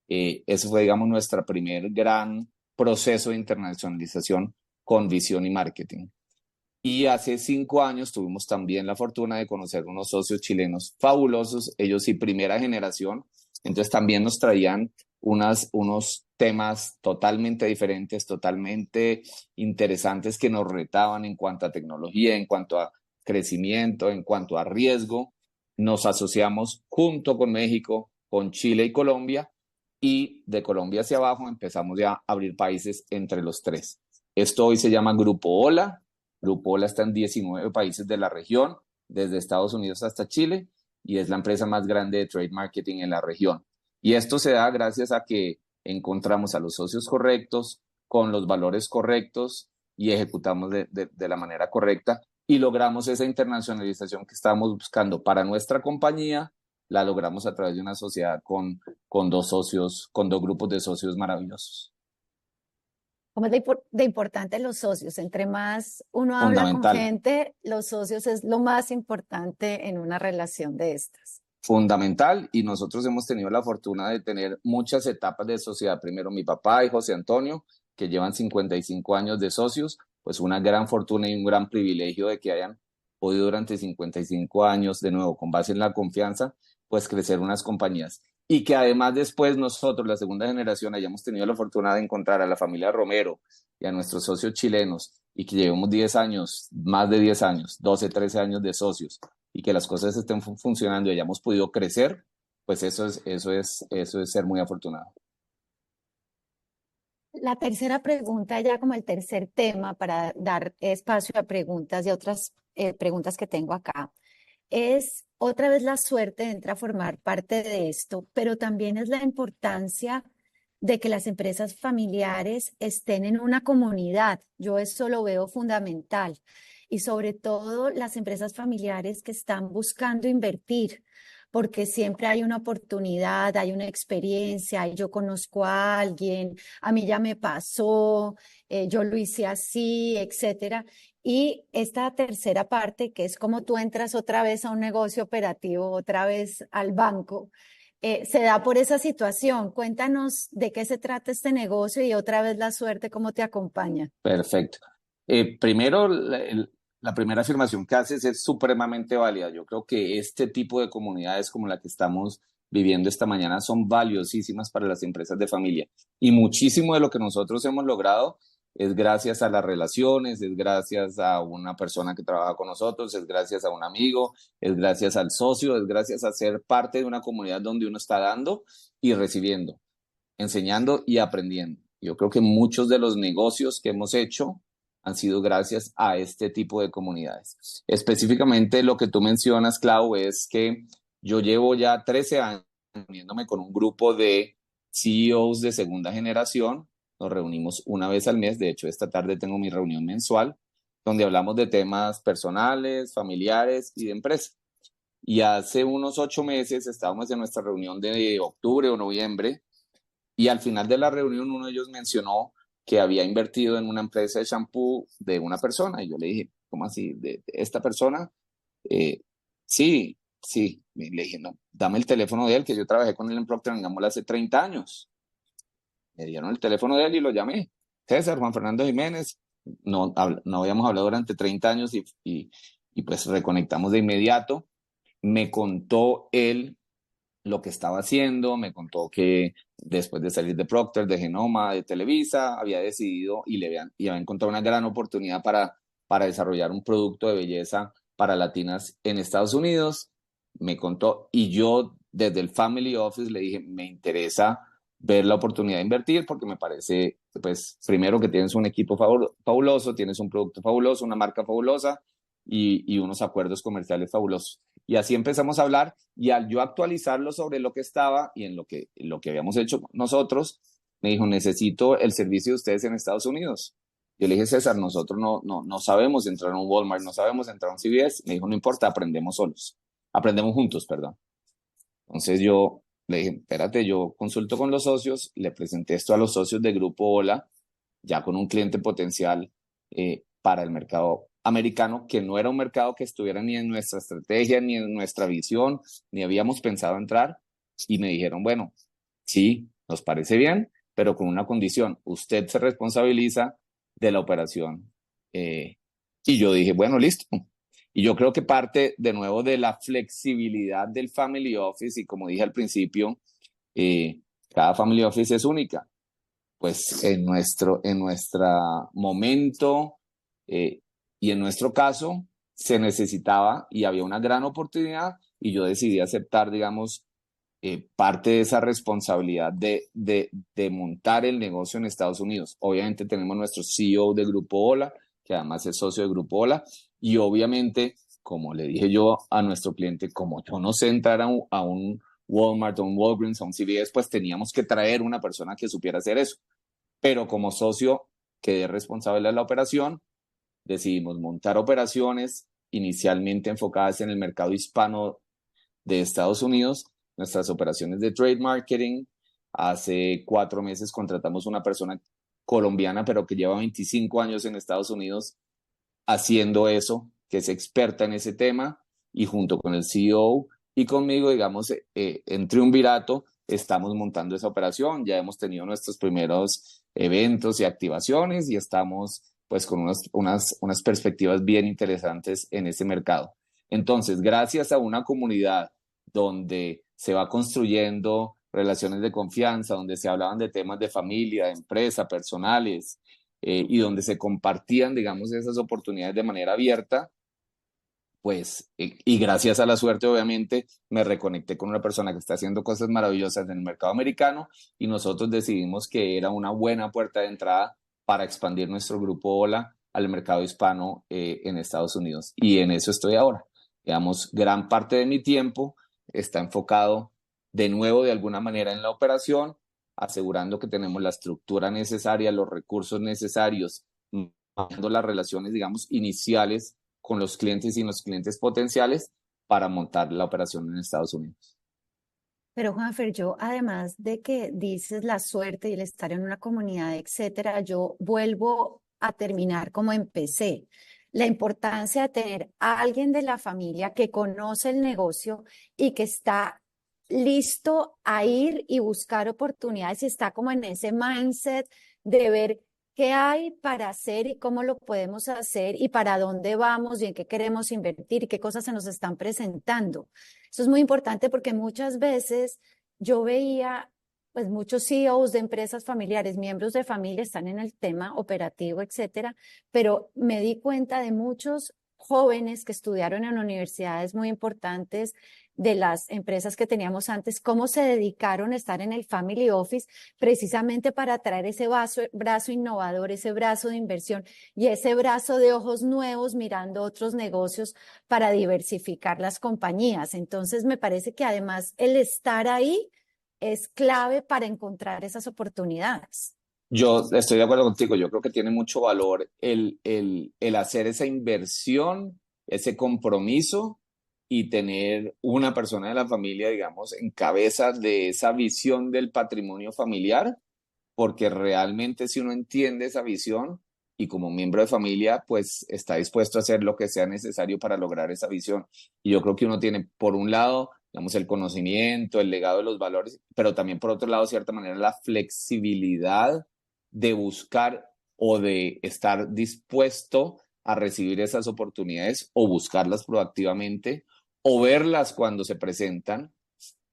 Eso fue, digamos, nuestro primer gran proceso de internacionalización con visión y marketing. Y hace 5 años tuvimos también la fortuna de conocer unos socios chilenos fabulosos, ellos sí primera generación, entonces también nos traían unos temas totalmente diferentes, totalmente interesantes que nos retaban en cuanto a tecnología, en cuanto a crecimiento, en cuanto a riesgo. Nos asociamos junto con México, con Chile y Colombia, y de Colombia hacia abajo empezamos ya a abrir países entre los tres. Esto hoy se llama Grupo Ola. Grupo Ola está en 19 países de la región, desde Estados Unidos hasta Chile, y es la empresa más grande de trade marketing en la región. Y esto se da gracias a que encontramos a los socios correctos, con los valores correctos y ejecutamos de la manera correcta y logramos esa internacionalización que estábamos buscando para nuestra compañía, la logramos a través de una sociedad con dos socios, con dos grupos de socios maravillosos. ¿Cómo es de importante los socios? Entre más uno habla con Fundamental. gente, los socios es lo más importante en una relación de estas. Fundamental, y nosotros hemos tenido la fortuna de tener muchas etapas de sociedad. Primero mi papá y José Antonio, que llevan 55 años de socios, pues una gran fortuna y un gran privilegio de que hayan podido durante 55 años, de nuevo, con base en la confianza, pues crecer unas compañías. Y que además después nosotros, la segunda generación, hayamos tenido la fortuna de encontrar a la familia Romero y a nuestros socios chilenos, y que llevemos 10 años, más de 10 años, 12, 13 años de socios, y que las cosas estén funcionando y hayamos podido crecer, pues eso es ser muy afortunado. La tercera pregunta, ya como el tercer tema para dar espacio a preguntas y otras preguntas que tengo acá, es otra vez la suerte entra a formar parte de esto, pero también es la importancia de que las empresas familiares estén en una comunidad. Yo eso lo veo fundamental. Y sobre todo las empresas familiares que están buscando invertir, porque siempre hay una oportunidad, hay una experiencia, y yo conozco a alguien, a mí ya me pasó, yo lo hice así, etcétera. Y esta tercera parte, que es como tú entras otra vez a un negocio operativo, otra vez al banco, se da por esa situación. Cuéntanos de qué se trata este negocio y otra vez la suerte, cómo te acompaña. Perfecto. Primero, la primera afirmación que haces es supremamente válida. Yo creo que este tipo de comunidades como la que estamos viviendo esta mañana son valiosísimas para las empresas de familia. Y muchísimo de lo que nosotros hemos logrado es gracias a las relaciones, es gracias a una persona que trabaja con nosotros, es gracias a un amigo, es gracias al socio, es gracias a ser parte de una comunidad donde uno está dando y recibiendo, enseñando y aprendiendo. Yo creo que muchos de los negocios que hemos hecho han sido gracias a este tipo de comunidades. Específicamente lo que tú mencionas, Clau, es que yo llevo ya 13 años reuniéndome con un grupo de CEOs de segunda generación. Nos reunimos una vez al mes. De hecho, esta tarde tengo mi reunión mensual, donde hablamos de temas personales, familiares y de empresa. Y hace unos 8 meses estábamos en nuestra reunión de octubre o noviembre, y al final de la reunión uno de ellos mencionó que había invertido en una empresa de shampoo de una persona. Y yo le dije, ¿cómo así? ¿De esta persona? Sí, sí. Y le dije, no, dame el teléfono de él, que yo trabajé con él en Procter & Gamble hace 30 años. Me dieron el teléfono de él y lo llamé. César, Juan Fernando Jiménez. No habíamos hablado durante 30 años y pues reconectamos de inmediato. Me contó él lo que estaba haciendo, me contó que después de salir de Procter, de Genoma, de Televisa, había decidido y había encontrado una gran oportunidad para desarrollar un producto de belleza para latinas en Estados Unidos. Me contó, y yo desde el Family Office le dije, me interesa ver la oportunidad de invertir porque me parece, pues, primero que tienes un equipo fabuloso, tienes un producto fabuloso, una marca fabulosa y unos acuerdos comerciales fabulosos. Y así empezamos a hablar, y al yo actualizarlo sobre lo que estaba y en lo que habíamos hecho nosotros, me dijo, necesito el servicio de ustedes en Estados Unidos. Yo le dije, César, nosotros no sabemos entrar a un Walmart, no sabemos entrar a un CVS. Me dijo, no importa, aprendemos solos. Aprendemos juntos, perdón. Entonces yo le dije, espérate, yo consulto con los socios, le presenté esto a los socios de Grupo Ola, ya con un cliente potencial para el mercado americano, que no era un mercado que estuviera ni en nuestra estrategia, ni en nuestra visión, ni habíamos pensado entrar. Y me dijeron, bueno, sí, nos parece bien, pero con una condición, usted se responsabiliza de la operación. Y yo dije, bueno, listo. Y yo creo que parte de nuevo de la flexibilidad del Family Office, y como dije al principio, cada Family Office es única. Pues en nuestro momento y en nuestro caso se necesitaba y había una gran oportunidad, y yo decidí aceptar, digamos, parte de esa responsabilidad de montar el negocio en Estados Unidos. Obviamente tenemos nuestro CEO de Grupo Ola, que además es socio de Grupo Ola, y obviamente, como le dije yo a nuestro cliente, como yo no sé entrar a un Walmart, a un Walgreens, a un CVS, pues teníamos que traer una persona que supiera hacer eso. pero como socio quedé responsable de la operación. Decidimos montar operaciones inicialmente enfocadas en el mercado hispano de Estados Unidos, nuestras operaciones de trade marketing. Hace 4 meses contratamos una persona colombiana, pero que lleva 25 años en Estados Unidos haciendo eso, que es experta en ese tema, y junto con el CEO y conmigo, digamos, en Triunvirato, estamos montando esa operación. Ya hemos tenido nuestros primeros eventos y activaciones y estamos pues con unas perspectivas bien interesantes en ese mercado. Entonces, gracias a una comunidad donde se va construyendo relaciones de confianza, donde se hablaban de temas de familia, de empresa, personales, y donde se compartían, digamos, esas oportunidades de manera abierta, pues, y gracias a la suerte, obviamente, me reconecté con una persona que está haciendo cosas maravillosas en el mercado americano y nosotros decidimos que era una buena puerta de entrada para expandir nuestro grupo Hola al mercado hispano en Estados Unidos. Y en eso estoy ahora. Digamos, gran parte de mi tiempo está enfocado de nuevo, de alguna manera, en la operación, asegurando que tenemos la estructura necesaria, los recursos necesarios, manejando las relaciones, digamos, iniciales con los clientes y los clientes potenciales para montar la operación en Estados Unidos. Pero Juanfer, yo además de que dices la suerte y el estar en una comunidad, etcétera, yo vuelvo a terminar como empecé. La importancia de tener a alguien de la familia que conoce el negocio y que está listo a ir y buscar oportunidades y está como en ese mindset de ver qué hay para hacer y cómo lo podemos hacer y para dónde vamos y en qué queremos invertir y qué cosas se nos están presentando. Eso es muy importante porque muchas veces yo veía, pues muchos CEOs de empresas familiares, miembros de familia están en el tema operativo, etcétera, pero me di cuenta de muchos jóvenes que estudiaron en universidades muy importantes de las empresas que teníamos antes, cómo se dedicaron a estar en el family office precisamente para traer ese brazo innovador, ese brazo de inversión y ese brazo de ojos nuevos mirando otros negocios para diversificar las compañías. Entonces, me parece que además el estar ahí es clave para encontrar esas oportunidades. Yo estoy de acuerdo contigo, yo creo que tiene mucho valor el hacer esa inversión, ese compromiso y tener una persona de la familia, digamos, en cabeza de esa visión del patrimonio familiar, porque realmente si uno entiende esa visión y como miembro de familia, pues está dispuesto a hacer lo que sea necesario para lograr esa visión. Y yo creo que uno tiene, por un lado, digamos, el conocimiento, el legado de los valores, pero también por otro lado, de cierta manera, la flexibilidad de buscar o de estar dispuesto a recibir esas oportunidades o buscarlas proactivamente o verlas cuando se presentan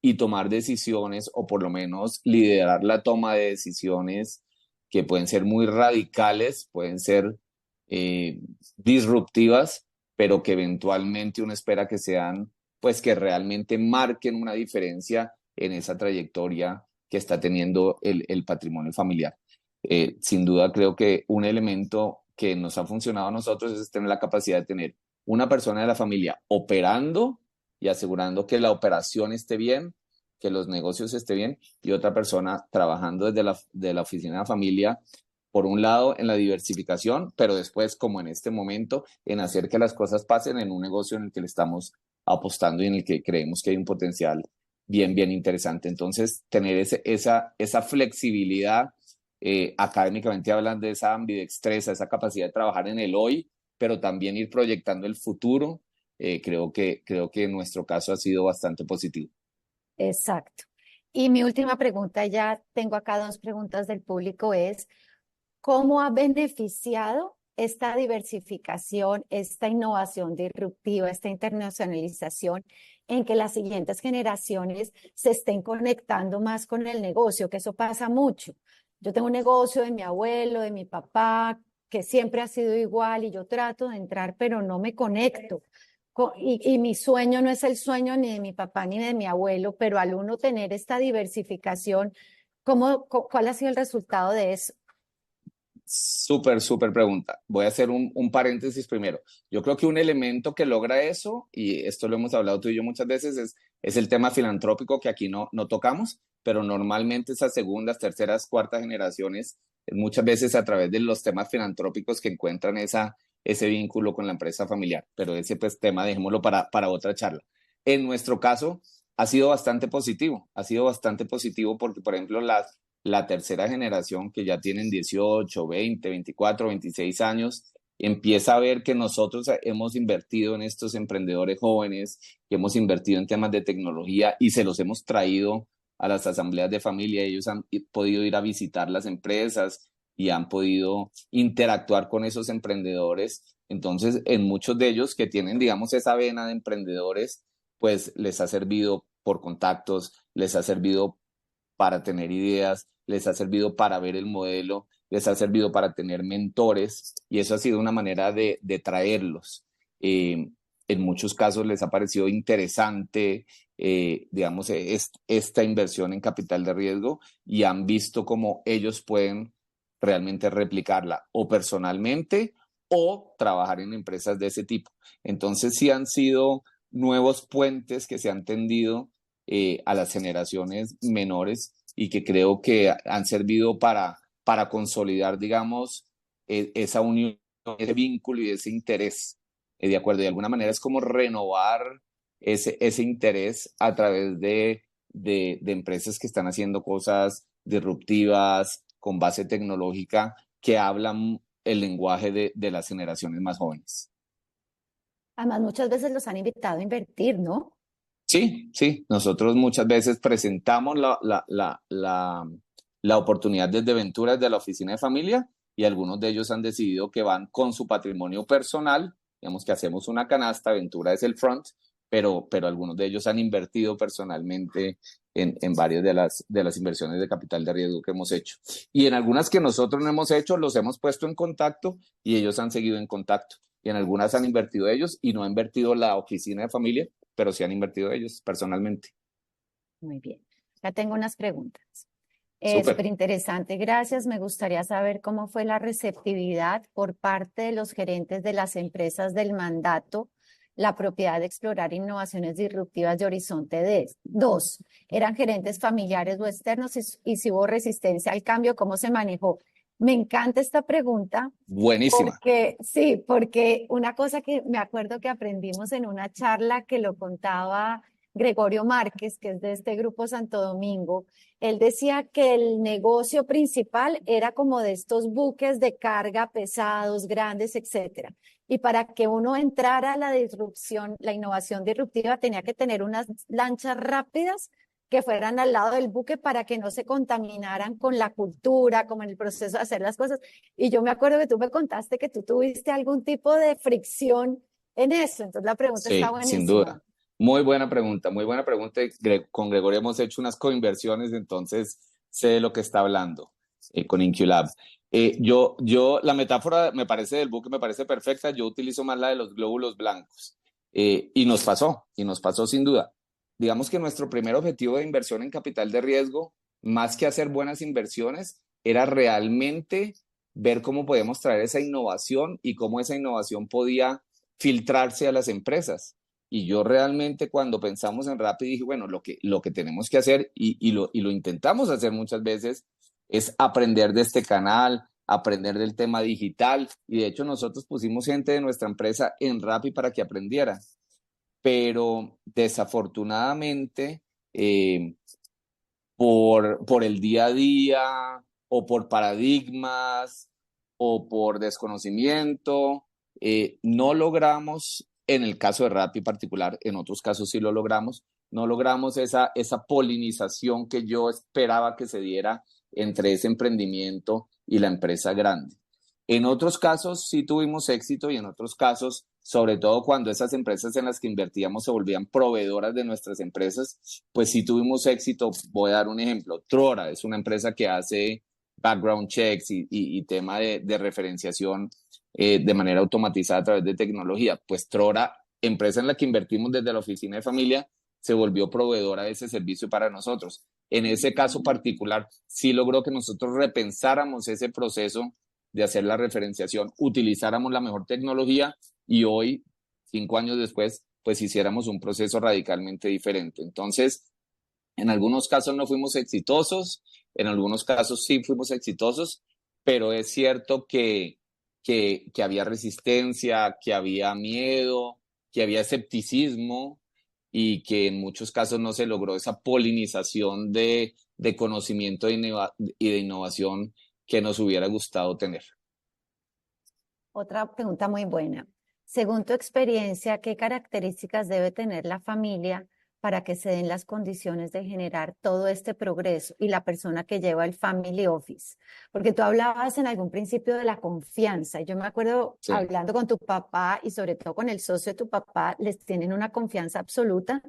y tomar decisiones o por lo menos liderar la toma de decisiones que pueden ser muy radicales, pueden ser eh, disruptivas, pero que eventualmente uno espera que sean, pues que realmente marquen una diferencia en esa trayectoria que está teniendo el patrimonio familiar. Sin duda creo que un elemento que nos ha funcionado a nosotros es tener la capacidad de tener una persona de la familia operando y asegurando que la operación esté bien, que los negocios estén bien, y otra persona trabajando desde la oficina de la familia, por un lado en la diversificación, pero después, como en este momento, en hacer que las cosas pasen en un negocio en el que le estamos apostando y en el que creemos que hay un potencial bien, bien interesante. Entonces, tener esa flexibilidad, académicamente hablando de esa ambidextreza, esa capacidad de trabajar en el hoy, pero también ir proyectando el futuro, creo que en nuestro caso ha sido bastante positivo. Exacto. Y mi última pregunta, ya tengo acá dos preguntas del público, es ¿cómo ha beneficiado esta diversificación, esta innovación disruptiva, esta internacionalización en que las siguientes generaciones se estén conectando más con el negocio? Que eso pasa mucho. Yo tengo un negocio de mi abuelo, de mi papá, que siempre ha sido igual y yo trato de entrar, pero no me conecto. Y mi sueño no es el sueño ni de mi papá ni de mi abuelo, pero al uno tener esta diversificación, ¿cuál ha sido el resultado de eso? Súper, súper pregunta. Voy a hacer un paréntesis primero. Yo creo que un elemento que logra eso, y esto lo hemos hablado tú y yo muchas veces, es el tema filantrópico que aquí no tocamos, pero normalmente esas segundas, terceras, cuartas generaciones muchas veces a través de los temas filantrópicos que encuentran ese vínculo con la empresa familiar. Pero ese pues, tema dejémoslo para otra charla. En nuestro caso ha sido bastante positivo porque, por ejemplo, la tercera generación que ya tienen 18, 20, 24, 26 años, empieza a ver que nosotros hemos invertido en estos emprendedores jóvenes, que hemos invertido en temas de tecnología y se los hemos traído a las asambleas de familia. Ellos han podido ir a visitar las empresas y han podido interactuar con esos emprendedores. Entonces, en muchos de ellos que tienen, digamos, esa vena de emprendedores, pues les ha servido por contactos, les ha servido para tener ideas, les ha servido para ver el modelo, les ha servido para tener mentores y eso ha sido una manera de traerlos. En muchos casos les ha parecido interesante, digamos, esta inversión en capital de riesgo y han visto cómo ellos pueden realmente replicarla o personalmente o trabajar en empresas de ese tipo. Entonces sí han sido nuevos puentes que se han tendido a las generaciones menores y que creo que han servido para consolidar, digamos, esa unión, ese vínculo y ese interés. De acuerdo, de alguna manera es como renovar ese interés a través de empresas que están haciendo cosas disruptivas, con base tecnológica, que hablan el lenguaje de las generaciones más jóvenes. Además, muchas veces los han invitado a invertir, ¿no? Sí, sí, nosotros muchas veces presentamos la oportunidad desde Ventura, desde la oficina de familia, y algunos de ellos han decidido que van con su patrimonio personal, digamos que hacemos una canasta, Ventura es el front, pero algunos de ellos han invertido personalmente en varias de las inversiones de capital de riesgo que hemos hecho. Y en algunas que nosotros no hemos hecho, los hemos puesto en contacto y ellos han seguido en contacto. Y en algunas han invertido ellos y no ha invertido la oficina de familia, pero sí han invertido ellos personalmente. Muy bien. Ya tengo unas preguntas. Súper Súper. interesante, gracias. Me gustaría saber cómo fue la receptividad por parte de los gerentes de las empresas del mandato, la propiedad de explorar innovaciones disruptivas de Horizonte 2. ¿Eran gerentes familiares o externos? Y si hubo resistencia al cambio, ¿cómo se manejó? Me encanta esta pregunta Buenísima. porque, sí, porque una cosa que me acuerdo que aprendimos en una charla que lo contaba Gregorio Márquez, que es de este grupo Santo Domingo, él decía que el negocio principal era como de estos buques de carga pesados, grandes, etcétera. Y para que uno entrara a la disrupción, la innovación disruptiva, tenía que tener unas lanchas rápidas que fueran al lado del buque para que no se contaminaran con la cultura, como en el proceso de hacer las cosas. Y yo me acuerdo que tú me contaste que tú tuviste algún tipo de fricción en eso. Entonces la pregunta está Sí, sin buenísima. duda. Muy buena pregunta, muy buena pregunta. Con Gregorio hemos hecho unas coinversiones, entonces sé de lo que está hablando con InQlab. La metáfora me parece del buque, me parece perfecta. Yo utilizo más la de los glóbulos blancos. Y nos pasó sin duda. Digamos que nuestro primer objetivo de inversión en capital de riesgo, más que hacer buenas inversiones, era realmente ver cómo podíamos traer esa innovación y cómo esa innovación podía filtrarse a las empresas. Y yo realmente cuando pensamos en Rappi dije, bueno, lo que tenemos que hacer y lo intentamos hacer muchas veces es aprender de este canal, aprender del tema digital. Y de hecho nosotros pusimos gente de nuestra empresa en Rappi para que aprendiera. Pero desafortunadamente, por el día a día o por paradigmas o por desconocimiento, no logramos, en el caso de Rappi particular, en otros casos sí lo logramos, no logramos esa polinización que yo esperaba que se diera entre ese emprendimiento y la empresa grande. En otros casos sí tuvimos éxito y en otros casos, sobre todo cuando esas empresas en las que invertíamos se volvían proveedoras de nuestras empresas, pues sí tuvimos éxito. Voy a dar un ejemplo. Trora es una empresa que hace background checks y tema de referenciación de manera automatizada a través de tecnología. Pues Trora, empresa en la que invertimos desde la oficina de familia, se volvió proveedora de ese servicio para nosotros. En ese caso particular, sí logró que nosotros repensáramos ese proceso de hacer la referenciación, utilizáramos la mejor tecnología y hoy, 5 años después, pues hiciéramos un proceso radicalmente diferente. Entonces, en algunos casos no fuimos exitosos, en algunos casos sí fuimos exitosos, pero es cierto que había resistencia, que había miedo, que había escepticismo y que en muchos casos no se logró esa polinización de conocimiento y de innovación que nos hubiera gustado tener. Otra pregunta muy buena. Según tu experiencia, ¿qué características debe tener la familia para que se den las condiciones de generar todo este progreso y la persona que lleva el family office? Porque tú hablabas en algún principio de la confianza. Y yo me acuerdo Sí. hablando con tu papá y sobre todo con el socio de tu papá, les tienen una confianza absoluta,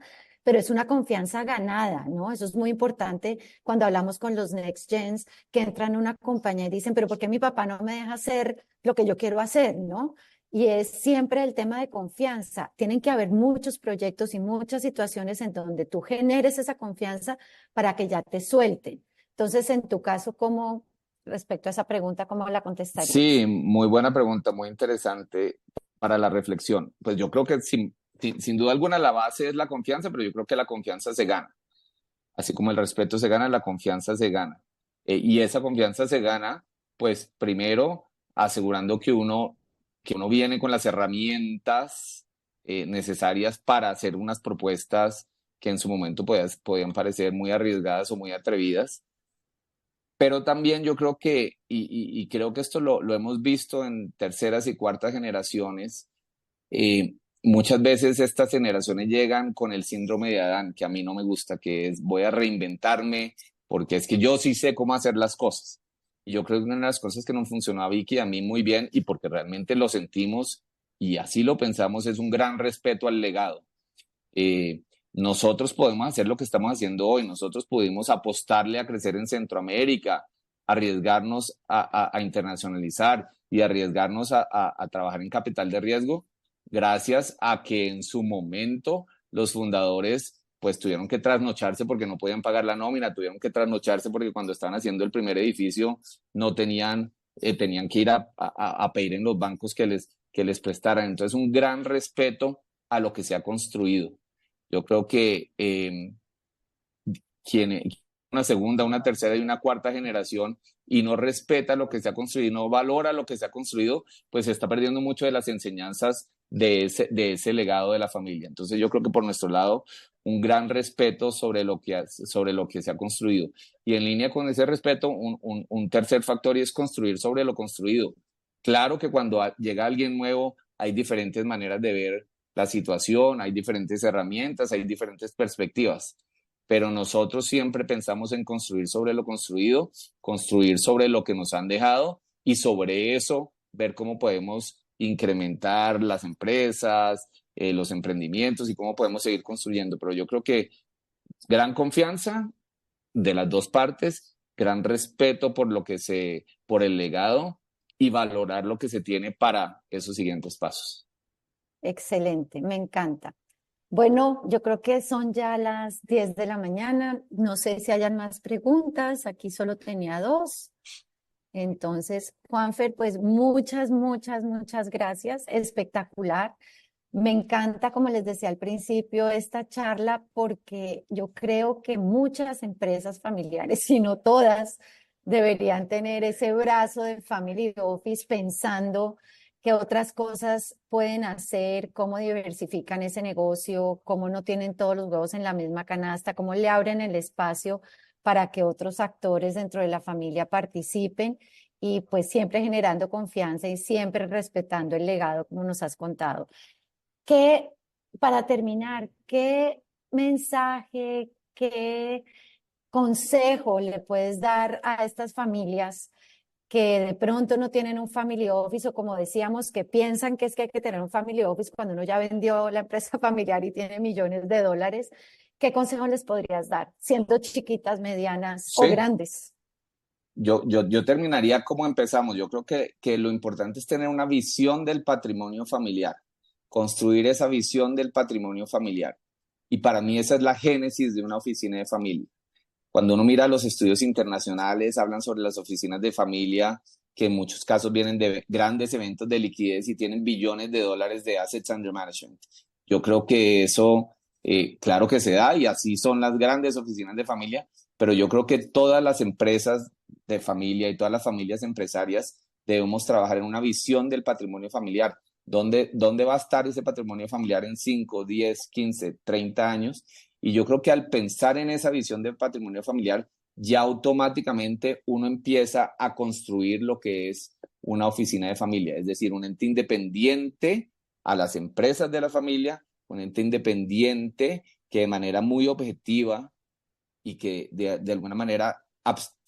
pero es una confianza ganada, ¿no? Eso es muy importante cuando hablamos con los Next Gens que entran a una compañía y dicen, pero ¿por qué mi papá no me deja hacer lo que yo quiero hacer, ¿no? Y es siempre el tema de confianza. Tienen que haber muchos proyectos y muchas situaciones en donde tú generes esa confianza para que ya te suelten. Entonces, en tu caso, ¿cómo, respecto a esa pregunta, cómo la Sí, contestarías? muy buena pregunta, muy interesante para la reflexión. Pues yo creo que sin duda alguna la base es la confianza, pero yo creo que la confianza se gana. Así como el respeto se gana, la confianza se gana. Y esa confianza se gana, pues primero asegurando que uno viene con las herramientas necesarias para hacer unas propuestas que en su momento podían parecer muy arriesgadas o muy atrevidas. Pero también yo creo y creo que esto lo hemos visto en terceras y cuartas generaciones, muchas veces estas generaciones llegan con el síndrome de Adán, que a mí no me gusta, que es voy a reinventarme porque es que yo sí sé cómo hacer las cosas. Y yo creo que una de las cosas que nos funcionó a Vicky y a mí muy bien, y porque realmente lo sentimos y así lo pensamos, es un gran respeto al legado. Eh, Nosotros podemos hacer lo que estamos haciendo hoy, nosotros pudimos apostarle a crecer en Centroamérica, arriesgarnos a internacionalizar y arriesgarnos a trabajar en capital de riesgo, gracias a que en su momento los fundadores pues tuvieron que trasnocharse porque no podían pagar la nómina, tuvieron que trasnocharse porque cuando estaban haciendo el primer edificio no tenían que ir a pedir en los bancos que les prestaran. Entonces, un gran respeto a lo que se ha construido. Yo creo que quien una segunda, una tercera y una cuarta generación y no respeta lo que se ha construido, no valora lo que se ha construido, pues se está perdiendo mucho de las enseñanzas de ese legado de la familia. Entonces yo creo que por nuestro lado, un gran respeto sobre lo que se ha construido. Y en línea con ese respeto, un tercer factor y es construir sobre lo construido. Claro que cuando llega alguien nuevo, hay diferentes maneras de ver la situación, hay diferentes herramientas, hay diferentes perspectivas, pero nosotros siempre pensamos en construir sobre lo construido, construir sobre lo que nos han dejado y sobre eso ver cómo podemos incrementar las empresas, los emprendimientos y cómo podemos seguir construyendo. Pero yo creo que gran confianza de las dos partes, gran respeto por el legado y valorar lo que se tiene para esos siguientes pasos. Excelente, me encanta. Bueno, yo creo que son ya las 10 de la mañana. No sé si hayan más preguntas. Aquí solo tenía dos. Entonces, Juanfer, pues muchas, muchas, muchas gracias. Espectacular. Me encanta, como les decía al principio, esta charla porque yo creo que muchas empresas familiares, si no todas, deberían tener ese brazo de Family Office pensando qué otras cosas pueden hacer, cómo diversifican ese negocio, cómo no tienen todos los huevos en la misma canasta, cómo le abren el espacio para que otros actores dentro de la familia participen y pues siempre generando confianza y siempre respetando el legado, como nos has contado. ¿Qué, para terminar, qué mensaje, qué consejo le puedes dar a estas familias que de pronto no tienen un family office o como decíamos, que piensan que es que hay que tener un family office cuando uno ya vendió la empresa familiar y tiene millones de dólares? ¿Qué consejo les podrías dar, siendo chiquitas, medianas o Sí, grandes? yo terminaría como empezamos. Yo creo que lo importante es tener una visión del patrimonio familiar, construir esa visión del patrimonio familiar. Y para mí esa es la génesis de una oficina de familia. Cuando uno mira los estudios internacionales, hablan sobre las oficinas de familia, que en muchos casos vienen de grandes eventos de liquidez y tienen billones de dólares de assets under management. Yo creo que eso, claro que se da y así son las grandes oficinas de familia, pero yo creo que todas las empresas de familia y todas las familias empresarias debemos trabajar en una visión del patrimonio familiar. ¿Dónde va a estar ese patrimonio familiar en 5, 10, 15, 30 años? Y yo creo que al pensar en esa visión del patrimonio familiar, ya automáticamente uno empieza a construir lo que es una oficina de familia, es decir, un ente independiente a las empresas de la familia, un ente independiente que de manera muy objetiva y que de alguna manera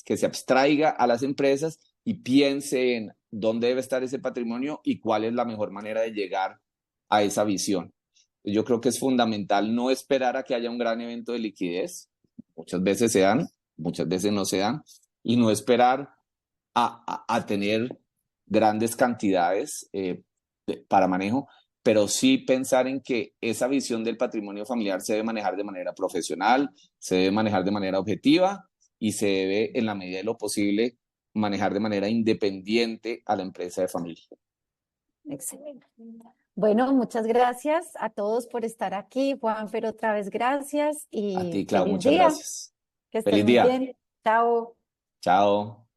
que se abstraiga a las empresas y piense en dónde debe estar ese patrimonio y cuál es la mejor manera de llegar a esa visión. Yo creo que es fundamental no esperar a que haya un gran evento de liquidez. Muchas veces se dan, muchas veces no se dan, y no esperar a tener grandes cantidades para manejo, pero sí pensar en que esa visión del patrimonio familiar se debe manejar de manera profesional, se debe manejar de manera objetiva y se debe, en la medida de lo posible, manejar de manera independiente a la empresa de familia. Excelente. Bueno, muchas gracias a todos por estar aquí. Juanfer, otra vez gracias A y ti, Clau, feliz muchas día. gracias. Que estén Feliz muy día. bien. Chao. Chao.